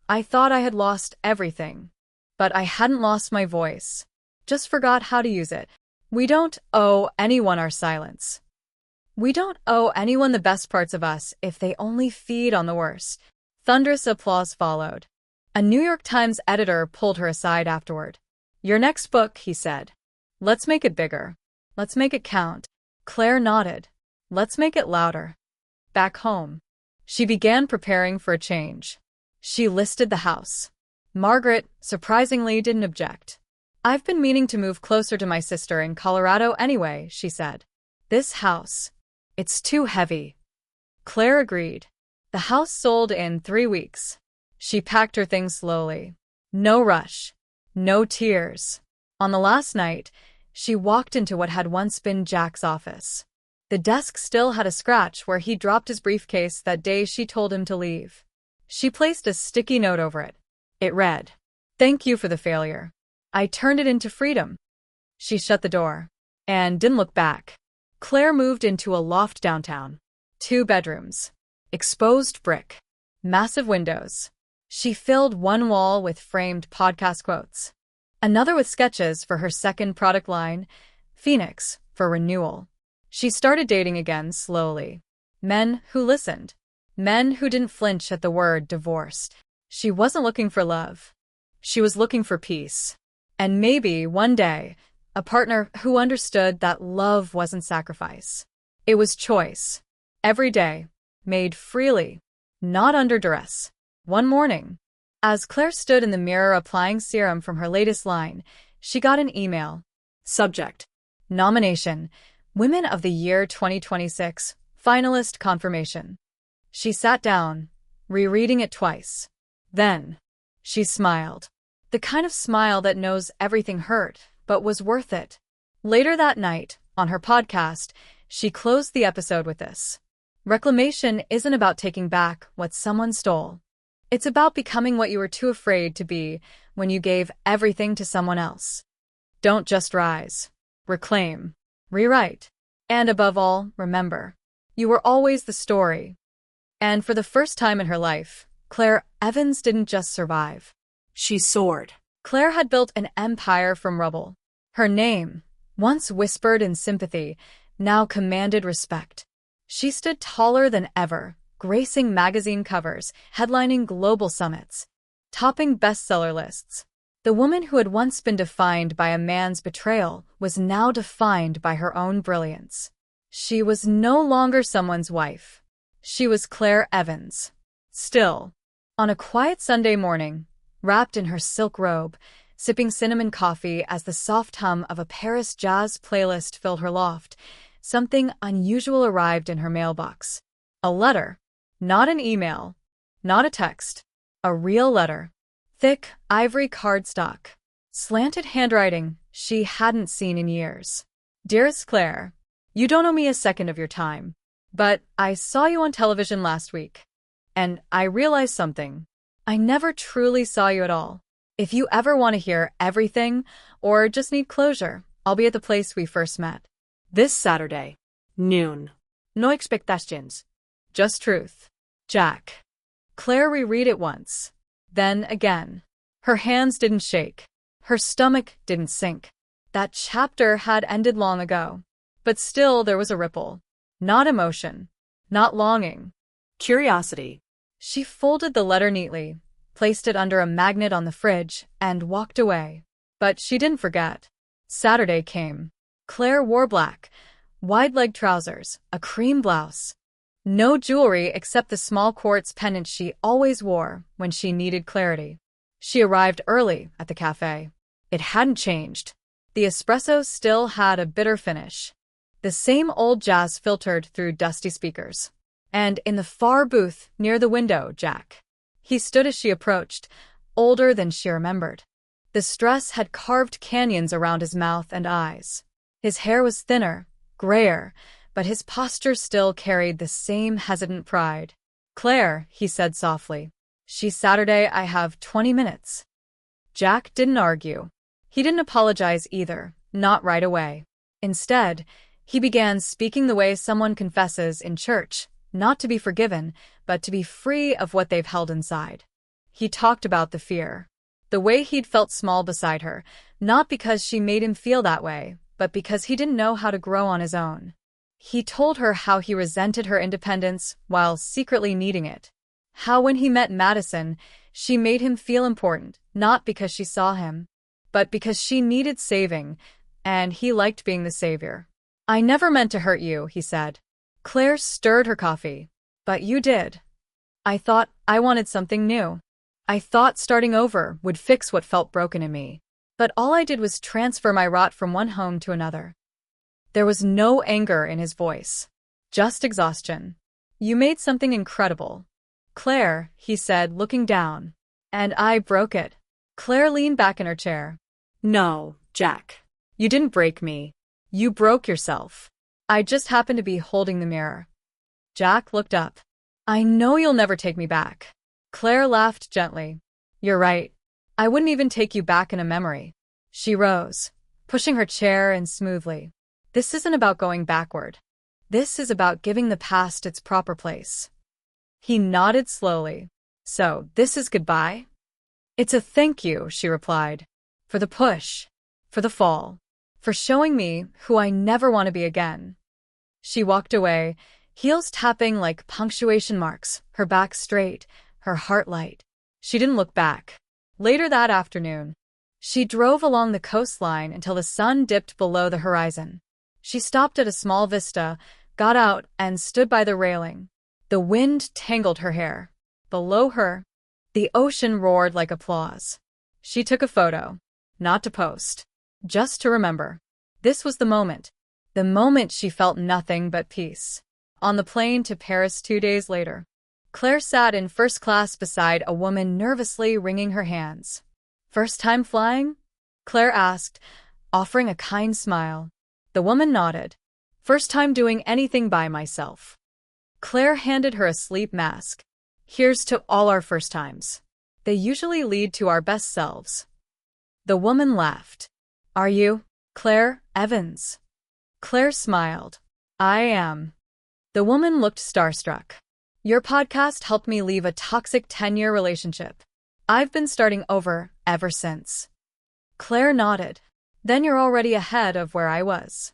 I thought I had lost everything. But I hadn't lost my voice. Just forgot how to use it. We don't owe anyone our silence. We don't owe anyone the best parts of us if they only feed on the worst. Thunderous applause followed. A New York Times editor pulled her aside afterward. Your next book, he said. Let's make it bigger. Let's make it count. Claire nodded. Let's make it louder. Back home, she began preparing for a change. She listed the house. Margaret, surprisingly, didn't object. I've been meaning to move closer to my sister in Colorado anyway, she said. This house, it's too heavy. Claire agreed. The house sold in 3 weeks. She packed her things slowly. No rush. No tears. On the last night, she walked into what had once been Jack's office. The desk still had a scratch where he dropped his briefcase that day she told him to leave. She placed a sticky note over it. It read, "Thank you for the failure. I turned it into freedom." She shut the door and didn't look back. Claire moved into a loft downtown. 2 bedrooms. Exposed brick. Massive windows. She filled one wall with framed podcast quotes. Another with sketches for her second product line, Phoenix, for renewal. She started dating again slowly. Men who listened. Men who didn't flinch at the word divorced. She wasn't looking for love. She was looking for peace. And maybe, one day, a partner who understood that love wasn't sacrifice. It was choice. Every day. Made freely. Not under duress. One morning, as Claire stood in the mirror applying serum from her latest line, she got an email. Subject: Nomination. Women of the Year 2026. Finalist confirmation. She sat down, rereading it twice. Then, she smiled. The kind of smile that knows everything hurt, but was worth it. Later that night, on her podcast, she closed the episode with this. Reclamation isn't about taking back what someone stole. It's about becoming what you were too afraid to be when you gave everything to someone else. Don't just rise. Reclaim. Rewrite. And above all, remember, you were always the story. And for the first time in her life, Claire Evans didn't just survive. She soared. Claire had built an empire from rubble. Her name, once whispered in sympathy, now commanded respect. She stood taller than ever, gracing magazine covers, headlining global summits, topping bestseller lists. The woman who had once been defined by a man's betrayal was now defined by her own brilliance. She was no longer someone's wife. She was Claire Evans. Still, on a quiet Sunday morning, wrapped in her silk robe, sipping cinnamon coffee as the soft hum of a Paris jazz playlist filled her loft, something unusual arrived in her mailbox. A letter. Not an email. Not a text. A real letter. Thick, ivory cardstock. Slanted handwriting she hadn't seen in years. Dearest Claire, you don't owe me a second of your time. But I saw you on television last week. And I realized something. I never truly saw you at all. If you ever want to hear everything, or just need closure, I'll be at the place we first met. This Saturday. Noon. No expectations. Just truth. Jack. Claire reread it once. Then again. Her hands didn't shake. Her stomach didn't sink. That chapter had ended long ago. But still there was a ripple. Not emotion. Not longing. Curiosity. She folded the letter neatly, placed it under a magnet on the fridge, and walked away. But she didn't forget. Saturday came. Claire wore black, wide-legged trousers, a cream blouse. No jewelry except the small quartz pendant she always wore when she needed clarity. She arrived early at the cafe. It hadn't changed. The espresso still had a bitter finish. The same old jazz filtered through dusty speakers. And in the far booth near the window, Jack. He stood as she approached, older than she remembered. The stress had carved canyons around his mouth and eyes. His hair was thinner, grayer, but his posture still carried the same hesitant pride. Claire, he said softly. She's Saturday, I have 20 minutes. Jack didn't argue. He didn't apologize either, not right away. Instead, he began speaking the way someone confesses in church, not to be forgiven, but to be free of what they've held inside. He talked about the fear, the way he'd felt small beside her, not because she made him feel that way, but because he didn't know how to grow on his own. He told her how he resented her independence while secretly needing it. How when he met Madison, she made him feel important, not because she saw him, but because she needed saving, and he liked being the savior. "I never meant to hurt you," he said. Claire stirred her coffee. "But you did. I thought I wanted something new. I thought starting over would fix what felt broken in me. But all I did was transfer my rot from one home to another." There was no anger in his voice, just exhaustion. "You made something incredible, Claire," he said, looking down. "And I broke it." Claire leaned back in her chair. No, Jack. "You didn't break me. You broke yourself. I just happened to be holding the mirror." Jack looked up. "I know you'll never take me back." Claire laughed gently. "You're right. I wouldn't even take you back in a memory." She rose, pushing her chair in smoothly. "This isn't about going backward. This is about giving the past its proper place." He nodded slowly. "So, this is goodbye?" "It's a thank you," she replied. "For the push. For the fall. For showing me who I never want to be again." She walked away, heels tapping like punctuation marks, her back straight, her heart light. She didn't look back. Later that afternoon, she drove along the coastline until the sun dipped below the horizon. She stopped at a small vista, got out, and stood by the railing. The wind tangled her hair. Below her, the ocean roared like applause. She took a photo, not to post, just to remember. This was the moment she felt nothing but peace. On the plane to Paris 2 days later, Claire sat in first class beside a woman nervously wringing her hands. "First time flying?" Claire asked, offering a kind smile. The woman nodded. "First time doing anything by myself." Claire handed her a sleep mask. "Here's to all our first times. They usually lead to our best selves." The woman laughed. "Are you, Claire Evans?" Claire smiled. "I am." The woman looked starstruck. "Your podcast helped me leave a toxic 10-year relationship. I've been starting over ever since." Claire nodded. "Then you're already ahead of where I was."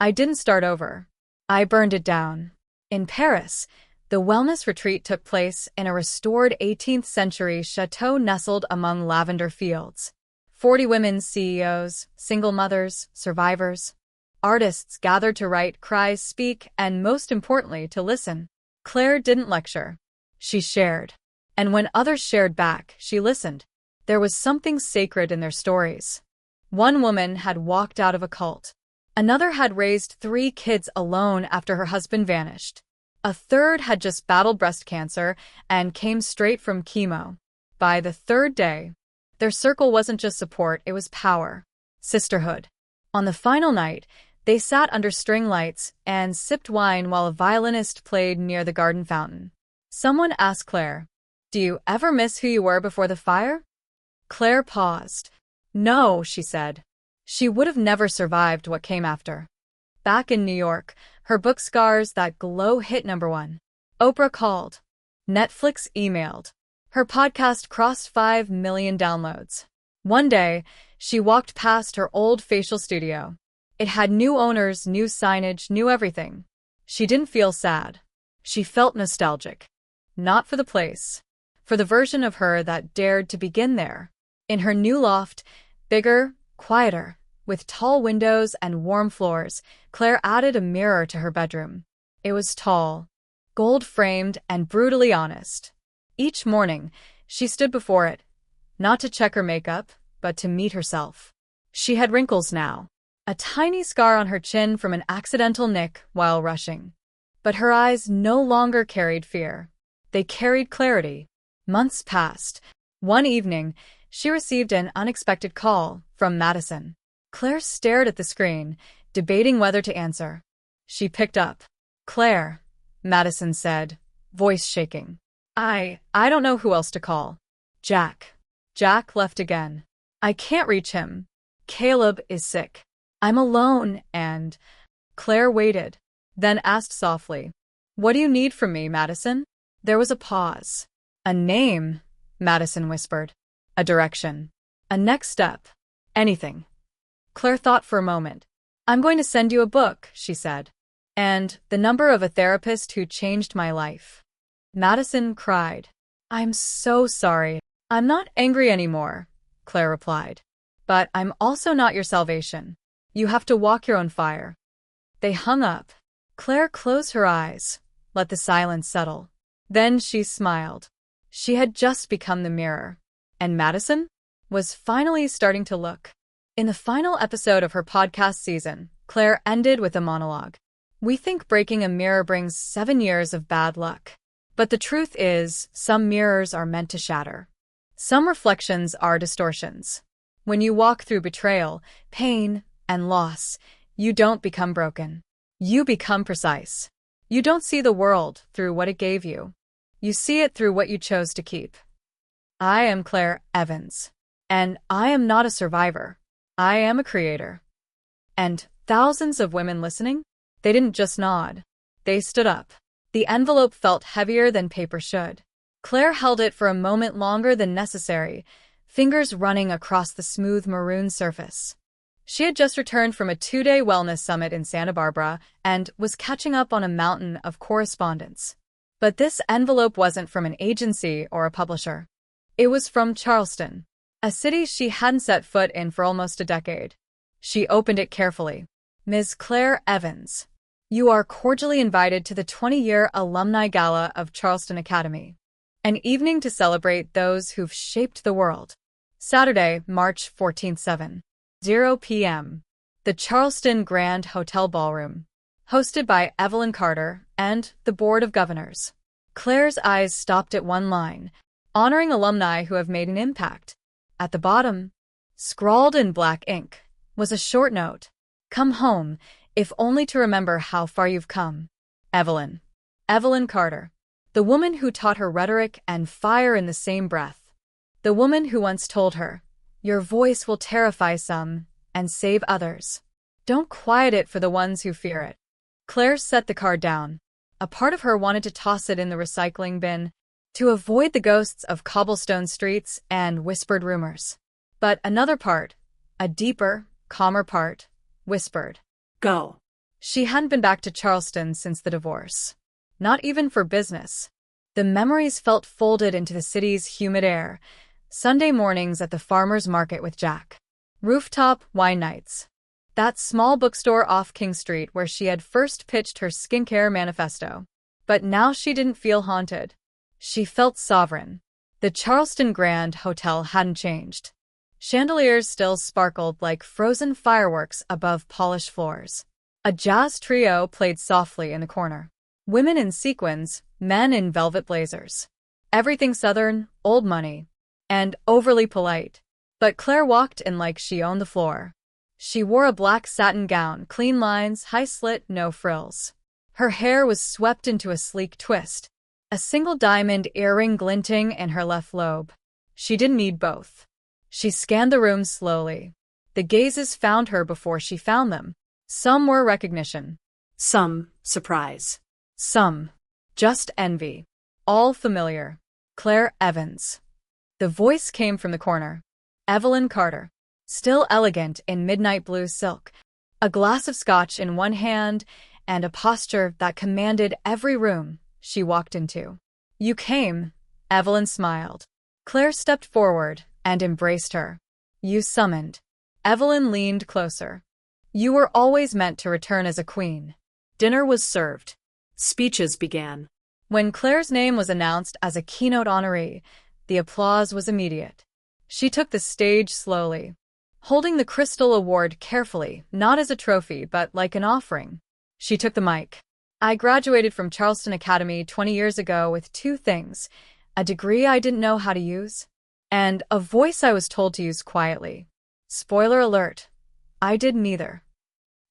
"I didn't start over. I burned it down." In Paris, the wellness retreat took place in a restored 18th century chateau nestled among lavender fields. 40 women CEOs, single mothers, survivors, artists gathered to write, cry, speak, and most importantly, to listen. Claire didn't lecture. She shared. And when others shared back, she listened. There was something sacred in their stories. One woman had walked out of a cult. Another had raised 3 kids alone after her husband vanished. A third had just battled breast cancer and came straight from chemo. By the 3rd day, their circle wasn't just support, it was power, sisterhood. On the final night, they sat under string lights and sipped wine while a violinist played near the garden fountain. Someone asked Claire, "Do you ever miss who you were before the fire?" Claire paused. "No," she said. She would have never survived what came after. Back in New York, her book Scars That Glow hit #1. Oprah called. Netflix emailed. Her podcast crossed 5 million downloads. One day, she walked past her old facial studio. It had new owners, new signage, new everything. She didn't feel sad. She felt nostalgic. Not for the place. For the version of her that dared to begin there. In her new loft, bigger, quieter, with tall windows and warm floors, Claire added a mirror to her bedroom. It was tall, gold-framed, and brutally honest. Each morning, she stood before it, not to check her makeup, but to meet herself. She had wrinkles now. A tiny scar on her chin from an accidental nick while rushing. But her eyes no longer carried fear. They carried clarity. Months passed. One evening, she received an unexpected call from Madison. Claire stared at the screen, debating whether to answer. She picked up. "Claire," Madison said, voice shaking. I don't know who else to call." "Jack." Jack left again. "I can't reach him." Caleb is sick. I'm alone and… Claire waited, then asked softly, "What do you need from me, Madison?" There was a pause. "A name," Madison whispered. "A direction. A next step. Anything." Claire thought for a moment. "I'm going to send you a book," she said. "And the number of a therapist who changed my life." Madison cried. "I'm so sorry." "I'm not angry anymore," Claire replied. "But I'm also not your salvation. You have to walk your own fire." They hung up. Claire closed her eyes, let the silence settle. Then she smiled. She had just become the mirror. And Madison was finally starting to look. In the final episode of her podcast season, Claire ended with a monologue. "We think breaking a mirror brings 7 years of bad luck. But the truth is, some mirrors are meant to shatter. Some reflections are distortions. When you walk through betrayal, pain, and loss, you don't become broken. You become precise. You don't see the world through what it gave you. You see it through what you chose to keep." I am Claire Evans. And I am not a survivor. I am a creator. And thousands of women listening? They didn't just nod. They stood up. The envelope felt heavier than paper should. Claire held it for a moment longer than necessary, fingers running across the smooth maroon surface. She had just returned from a 2-day wellness summit in Santa Barbara and was catching up on a mountain of correspondence. But this envelope wasn't from an agency or a publisher. It was from Charleston, a city she hadn't set foot in for almost a decade. She opened it carefully. "Ms. Claire Evans, you are cordially invited to the 20-year Alumni Gala of Charleston Academy, an evening to celebrate those who've shaped the world. Saturday, March 14th, 7:00 p.m. The Charleston Grand Hotel Ballroom. Hosted by Evelyn Carter and the Board of Governors." Claire's eyes stopped at one line, "Honoring alumni who have made an impact." At the bottom, scrawled in black ink, was a short note. "Come home, if only to remember how far you've come. Evelyn." Evelyn Carter. The woman who taught her rhetoric and fire in the same breath. The woman who once told her, "Your voice will terrify some and save others. Don't quiet it for the ones who fear it." Claire set the card down. A part of her wanted to toss it in the recycling bin, to avoid the ghosts of cobblestone streets and whispered rumors. But another part, a deeper, calmer part, whispered, "Go." She hadn't been back to Charleston since the divorce. Not even for business. The memories felt folded into the city's humid air. Sunday mornings at the farmer's market with Jack. Rooftop wine nights. That small bookstore off King Street where she had first pitched her skincare manifesto. But now she didn't feel haunted. She felt sovereign. The Charleston Grand Hotel hadn't changed. Chandeliers still sparkled like frozen fireworks above polished floors. A jazz trio played softly in the corner. Women in sequins, men in velvet blazers. Everything Southern, old money, and overly polite. But Claire walked in like she owned the floor. She wore a black satin gown, clean lines, high slit, no frills. Her hair was swept into a sleek twist, a single diamond earring glinting in her left lobe. She didn't need both. She scanned the room slowly. The gazes found her before she found them. Some were recognition. Some surprise. Some just envy. All familiar. Claire Evans. The voice came from the corner. Evelyn Carter. Still elegant in midnight blue silk, a glass of scotch in one hand, and a posture that commanded every room she walked into. "You came," Evelyn smiled. Claire stepped forward and embraced her. "You summoned." Evelyn leaned closer. "You were always meant to return as a queen." Dinner was served. Speeches began. When Claire's name was announced as a keynote honoree, the applause was immediate. She took the stage slowly, holding the crystal award carefully, not as a trophy, but like an offering. She took the mic. "I graduated from Charleston Academy 20 years ago with 2 things, a degree I didn't know how to use, and a voice I was told to use quietly. Spoiler alert, I did neither."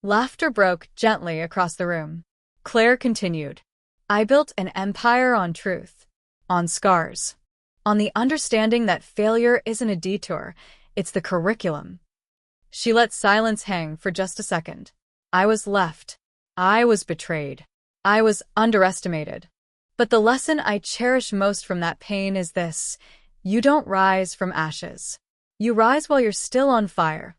Laughter broke gently across the room. Claire continued. "I built an empire on truth, on scars, on the understanding that failure isn't a detour, it's the curriculum." She let silence hang for just a second. I was left. I was betrayed. I was underestimated. But the lesson I cherish most from that pain is this: you don't rise from ashes. You rise while you're still on fire.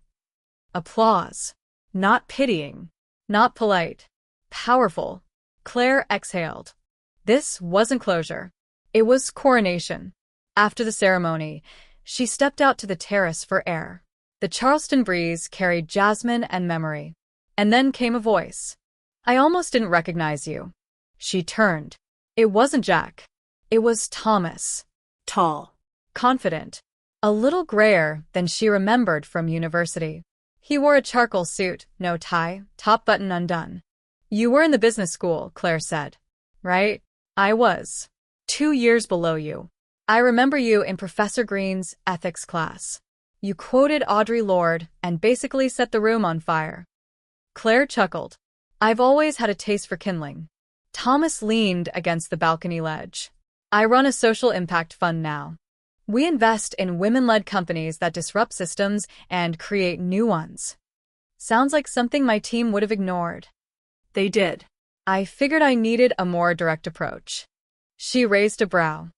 Applause. Not pitying. Not polite. Powerful. Claire exhaled. This wasn't closure. It was coronation. After the ceremony, she stepped out to the terrace for air. The Charleston breeze carried jasmine and memory. And then came a voice. I almost didn't recognize you. She turned. It wasn't Jack. It was Thomas. Tall. Confident. A little grayer than she remembered from university. He wore a charcoal suit, no tie, top button undone. You were in the business school, Claire said. Right? I was. 2 years below you. I remember you in Professor Green's ethics class. You quoted Audre Lorde and basically set the room on fire. Claire chuckled. I've always had a taste for kindling. Thomas leaned against the balcony ledge. I run a social impact fund now. We invest in women-led companies that disrupt systems and create new ones. Sounds like something my team would have ignored. They did. I figured I needed a more direct approach. She raised a brow.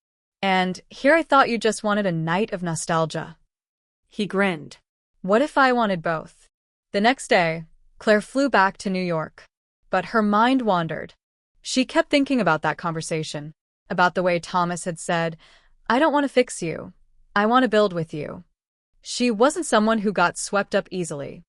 And here I thought you just wanted a night of nostalgia. He grinned. What if I wanted both? The next day, Claire flew back to New York. But her mind wandered. She kept thinking about that conversation, about the way Thomas had said, I don't want to fix you. I want to build with you. She wasn't someone who got swept up easily.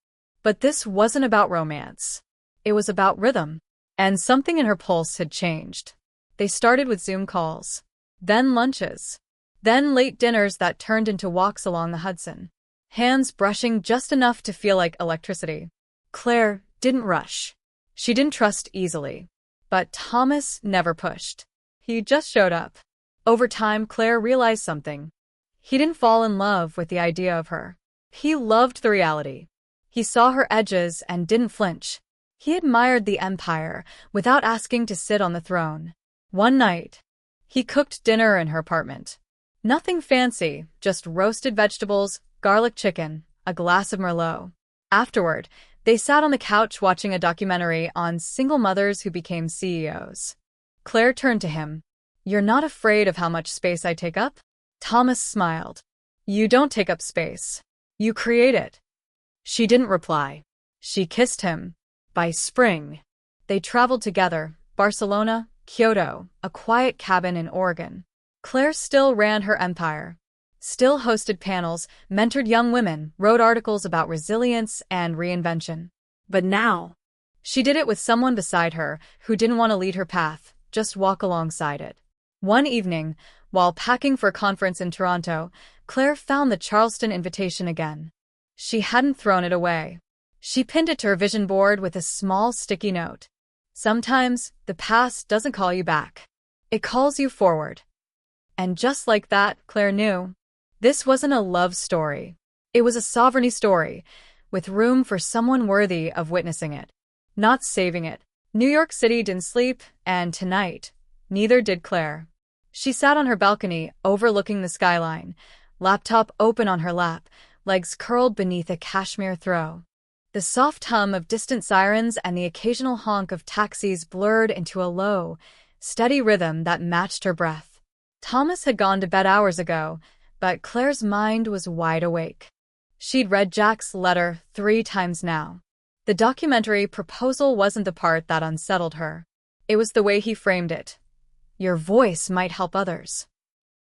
But this wasn't about romance. It was about rhythm. And something in her pulse had changed. They started with Zoom calls. Then lunches. Then late dinners that turned into walks along the Hudson. Hands brushing just enough to feel like electricity. Claire didn't rush. She didn't trust easily. But Thomas never pushed. He just showed up. Over time, Claire realized something. He didn't fall in love with the idea of her. He loved the reality. He saw her edges and didn't flinch. He admired the empire without asking to sit on the throne. One night, he cooked dinner in her apartment. Nothing fancy, just roasted vegetables, garlic chicken, a glass of Merlot. Afterward, they sat on the couch watching a documentary on single mothers who became CEOs. Claire turned to him. You're not afraid of how much space I take up? Thomas smiled. You don't take up space. You create it. She didn't reply. She kissed him. By spring, they traveled together, Barcelona, Kyoto, a quiet cabin in Oregon. Claire still ran her empire. Still hosted panels, mentored young women, wrote articles about resilience and reinvention. But now, she did it with someone beside her who didn't want to lead her path, just walk alongside it. One evening, while packing for a conference in Toronto, Claire found the Charleston invitation again. She hadn't thrown it away. She pinned it to her vision board with a small sticky note. Sometimes, the past doesn't call you back. It calls you forward. And just like that, Claire knew. This wasn't a love story. It was a sovereignty story, with room for someone worthy of witnessing it, not saving it. New York City didn't sleep, and tonight, neither did Claire. She sat on her balcony, overlooking the skyline, laptop open on her lap, legs curled beneath a cashmere throw. The soft hum of distant sirens and the occasional honk of taxis blurred into a low, steady rhythm that matched her breath. Thomas had gone to bed hours ago, but Claire's mind was wide awake. She'd read Jack's letter 3 times now. The documentary proposal wasn't the part that unsettled her. It was the way he framed it. Your voice might help others.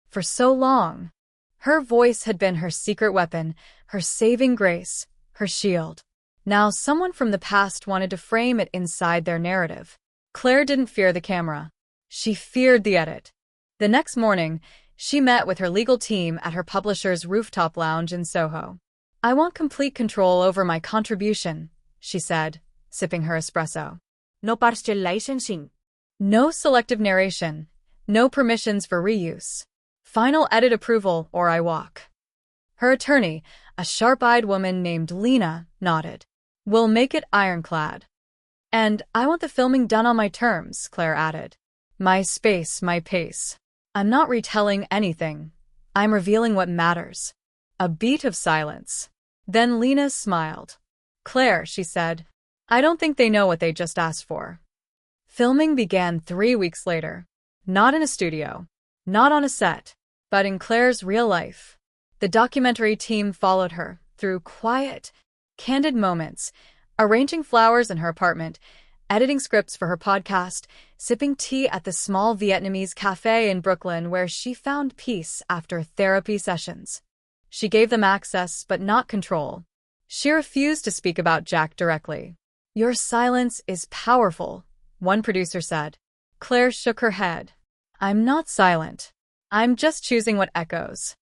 For so long, her voice had been her secret weapon, her saving grace, her shield. Now someone from the past wanted to frame it inside their narrative. Claire didn't fear the camera. She feared the edit. The next morning, she met with her legal team at her publisher's rooftop lounge in Soho. I want complete control over my contribution, she said, sipping her espresso. No partial licensing. No selective narration. No permissions for reuse. Final edit approval or I walk. Her attorney, a sharp-eyed woman named Lena, nodded. We'll make it ironclad. And I want the filming done on my terms, Claire added. My space, my pace. I'm not retelling anything. I'm revealing what matters. A beat of silence. Then Lena smiled. "Claire," she said, "I don't think they know what they just asked for." Filming began 3 weeks later. Not in a studio, not on a set, but in Claire's real life. The documentary team followed her through quiet, candid moments, arranging flowers in her apartment, editing scripts for her podcast, sipping tea at the small Vietnamese cafe in Brooklyn where she found peace after therapy sessions. She gave them access, but not control. She refused to speak about Jack directly. "Your silence is powerful," one producer said. Claire shook her head. "I'm not silent. I'm just choosing what echoes."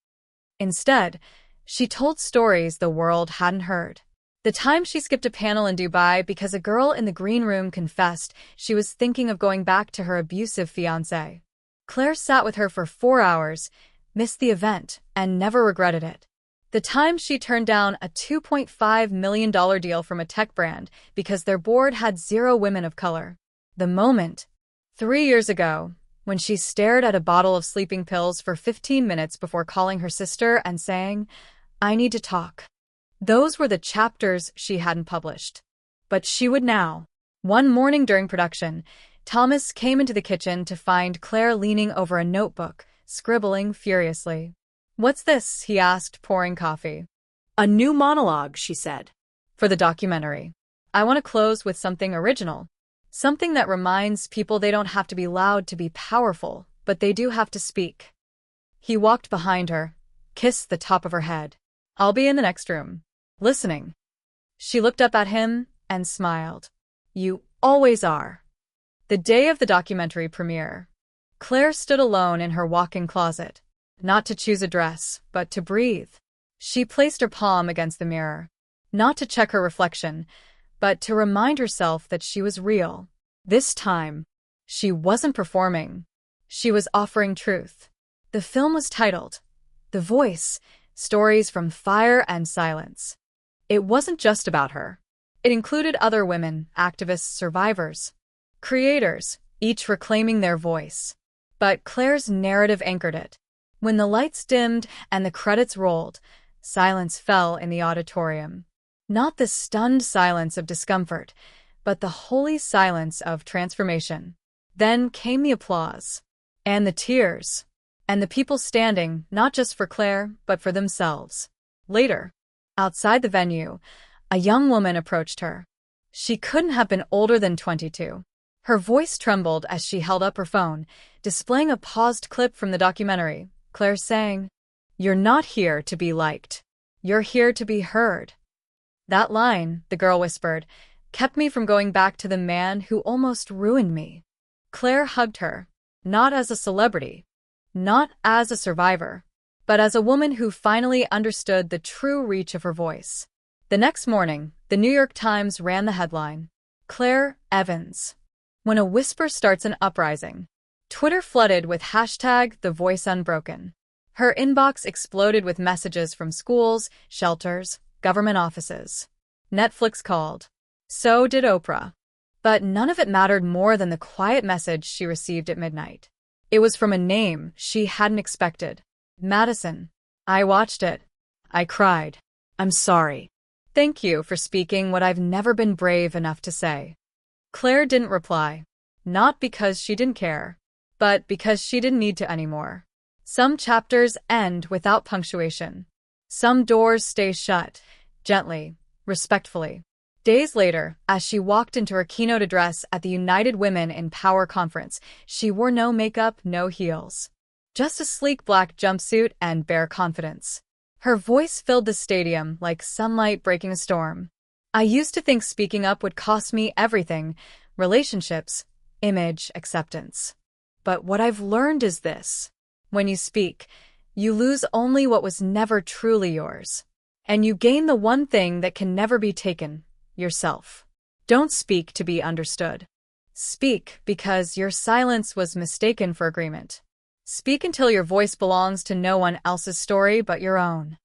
Instead, she told stories the world hadn't heard. The time she skipped a panel in Dubai because a girl in the green room confessed she was thinking of going back to her abusive fiancé. Claire sat with her for 4 hours, missed the event, and never regretted it. The time she turned down a $2.5 million deal from a tech brand because their board had 0 women of color. The moment, 3 years ago, when she stared at a bottle of sleeping pills for 15 minutes before calling her sister and saying, "I need to talk." Those were the chapters she hadn't published. But she would now. One morning during production, Thomas came into the kitchen to find Claire leaning over a notebook, scribbling furiously. "What's this?" he asked, pouring coffee. "A new monologue," she said. "For the documentary. I want to close with something original. Something that reminds people they don't have to be loud to be powerful, but they do have to speak." He walked behind her, kissed the top of her head. "I'll be in the next room, listening." She looked up at him and smiled. "You always are." The day of the documentary premiere, Claire stood alone in her walk-in closet, not to choose a dress, but to breathe. She placed her palm against the mirror, not to check her reflection, but to remind herself that she was real. This time, she wasn't performing. She was offering truth. The film was titled, "The Voice: Stories from Fire and Silence." It wasn't just about her. It included other women, activists, survivors, creators, each reclaiming their voice. But Claire's narrative anchored it. When the lights dimmed and the credits rolled, silence fell in the auditorium. Not the stunned silence of discomfort, but the holy silence of transformation. Then came the applause, and the tears, and the people standing, not just for Claire, but for themselves. Later, outside the venue, a young woman approached her. She couldn't have been older than 22. Her voice trembled as she held up her phone, displaying a paused clip from the documentary. Claire sang, "You're not here to be liked. You're here to be heard." That line, the girl whispered, kept me from going back to the man who almost ruined me. Claire hugged her, not as a celebrity, not as a survivor, but as a woman who finally understood the true reach of her voice. The next morning, the New York Times ran the headline, "Claire Evans. When a whisper starts an uprising." Twitter flooded with #TheVoiceUnbroken. Her inbox exploded with messages from schools, shelters, government offices. Netflix called. So did Oprah. But none of it mattered more than the quiet message she received at midnight. It was from a name she hadn't expected. Madison. "I watched it. I cried. I'm sorry. Thank you for speaking what I've never been brave enough to say." Claire didn't reply. Not because she didn't care, but because she didn't need to anymore. Some chapters end without punctuation. Some doors stay shut, gently, respectfully. Days later, as she walked into her keynote address at the United Women in Power conference, she wore no makeup, no heels. Just a sleek black jumpsuit and bare confidence. Her voice filled the stadium like sunlight breaking a storm. "I used to think speaking up would cost me everything: relationships, image, acceptance. But what I've learned is this. When you speak, you lose only what was never truly yours. And you gain the one thing that can never be taken: yourself. Don't speak to be understood. Speak because your silence was mistaken for agreement. Speak until your voice belongs to no one else's story but your own."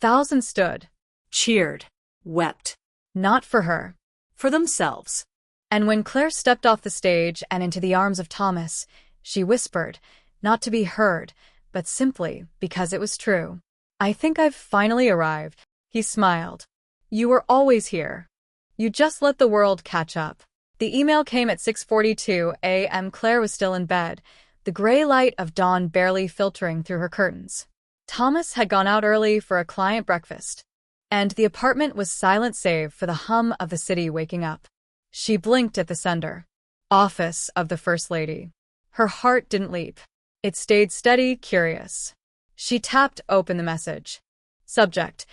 Thousands stood, cheered, wept. Not for her, for themselves. And when Claire stepped off the stage and into the arms of Thomas, she whispered, not to be heard, but simply because it was true, "I think I've finally arrived." He smiled. You were always here. You just let the world catch up. The email came at 6:42 a.m. Claire was still in bed, the gray light of dawn barely filtering through her curtains. Thomas had gone out early for a client breakfast, and the apartment was silent save for the hum of the city waking up. She blinked at the sender. Office of the First Lady. Her heart didn't leap. It stayed steady, curious. She tapped open the message. Subject: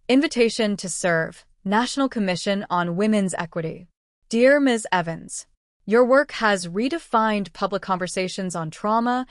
Invitation to serve, National Commission on Women's Equity. Dear Ms. Evans, your work has redefined public conversations on trauma,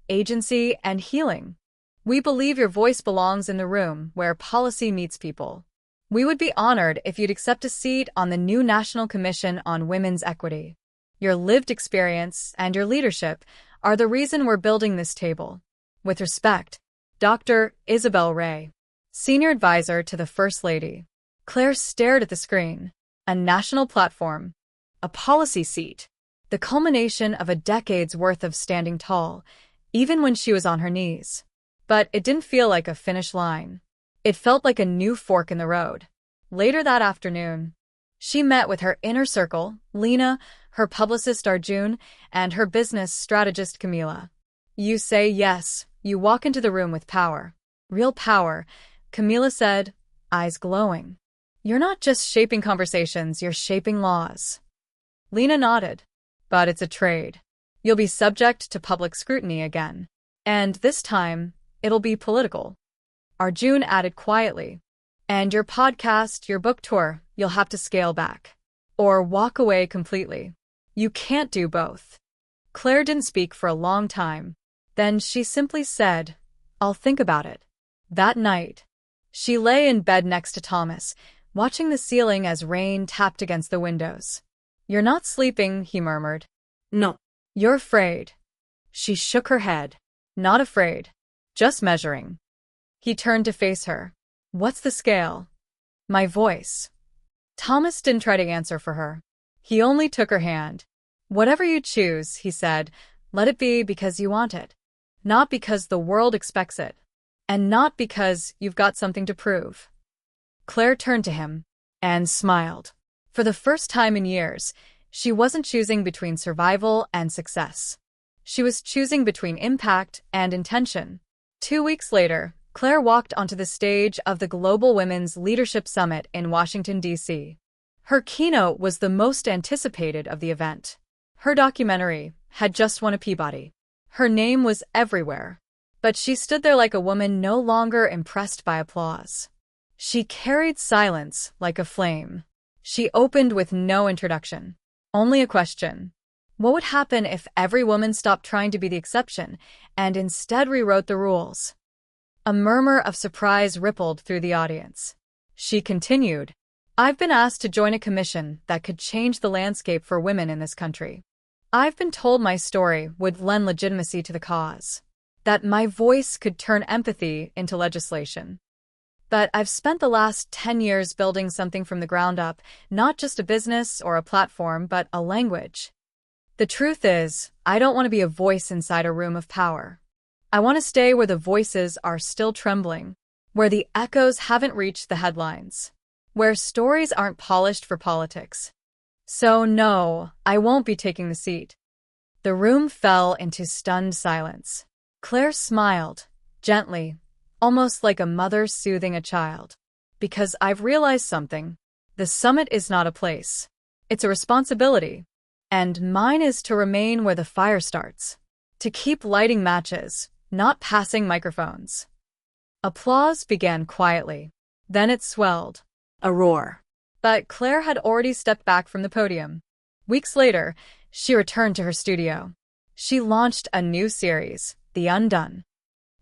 agency, and healing. We believe your voice belongs in the room where policy meets people. We would be honored if you'd accept a seat on the new National Commission on Women's Equity. Your lived experience and your leadership are the reason we're building this table. With respect, Dr. Isabel Ray, Senior Advisor to the First Lady. Claire stared at the screen. A national platform. A policy seat. The culmination of a decade's worth of standing tall, even when she was on her knees. But it didn't feel like a finish line. It felt like a new fork in the road. Later that afternoon, she met with her inner circle, Lena, her publicist Arjun, and her business strategist Camila. You say yes, you walk into the room with power. Real power, Camila said, eyes glowing. You're not just shaping conversations, you're shaping laws. Lena nodded. But it's a trade. You'll be subject to public scrutiny again. And this time, it'll be political. Arjun added quietly. And your podcast, your book tour, you'll have to scale back. Or walk away completely. You can't do both. Claire didn't speak for a long time. Then she simply said, I'll think about it. That night, she lay in bed next to Thomas, watching the ceiling as rain tapped against the windows. You're not sleeping, he murmured. No. You're afraid. She shook her head. Not afraid. Just measuring. He turned to face her. What's the scale? My voice. Thomas didn't try to answer for her. He only took her hand. Whatever you choose, he said, let it be because you want it. Not because the world expects it. And not because you've got something to prove. Claire turned to him and smiled. For the first time in years, she wasn't choosing between survival and success. She was choosing between impact and intention. 2 weeks later, Claire walked onto the stage of the Global Women's Leadership Summit in Washington, D.C. Her keynote was the most anticipated of the event. Her documentary had just won a Peabody. Her name was everywhere. But she stood there like a woman no longer impressed by applause. She carried silence like a flame. She opened with no introduction. Only a question. What would happen if every woman stopped trying to be the exception and instead rewrote the rules? A murmur of surprise rippled through the audience. She continued, I've been asked to join a commission that could change the landscape for women in this country. I've been told my story would lend legitimacy to the cause, that my voice could turn empathy into legislation. But I've spent the last 10 years building something from the ground up, not just a business or a platform, but a language. The truth is, I don't want to be a voice inside a room of power. I want to stay where the voices are still trembling, where the echoes haven't reached the headlines, where stories aren't polished for politics. So no, I won't be taking the seat. The room fell into stunned silence. Claire smiled, gently, almost like a mother soothing a child. Because I've realized something. The summit is not a place. It's a responsibility. And mine is to remain where the fire starts. To keep lighting matches, not passing microphones. Applause began quietly. Then it swelled. A roar. But Claire had already stepped back from the podium. Weeks later, she returned to her studio. She launched a new series, The Undone.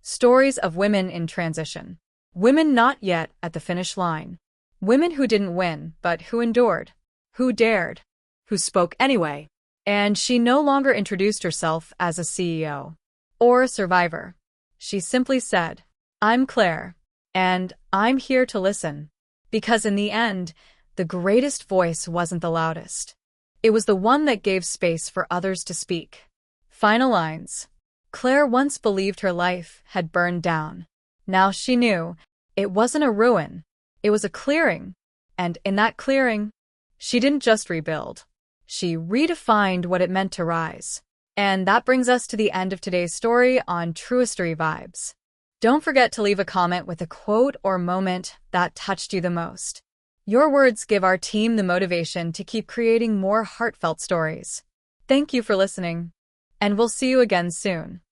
Stories of women in transition. Women not yet at the finish line. Women who didn't win, but who endured. Who dared. Who spoke anyway. And she no longer introduced herself as a CEO. Or a survivor. She simply said, I'm Claire. And I'm here to listen. Because in the end, the greatest voice wasn't the loudest. It was the one that gave space for others to speak. Final lines. Claire once believed her life had burned down. Now she knew it wasn't a ruin. It was a clearing, and in that clearing, she didn't just rebuild. She redefined what it meant to rise. And that brings us to the end of today's story on Truistory Vibes. Don't forget to leave a comment with a quote or moment that touched you the most. Your words give our team the motivation to keep creating more heartfelt stories. Thank you for listening, and we'll see you again soon.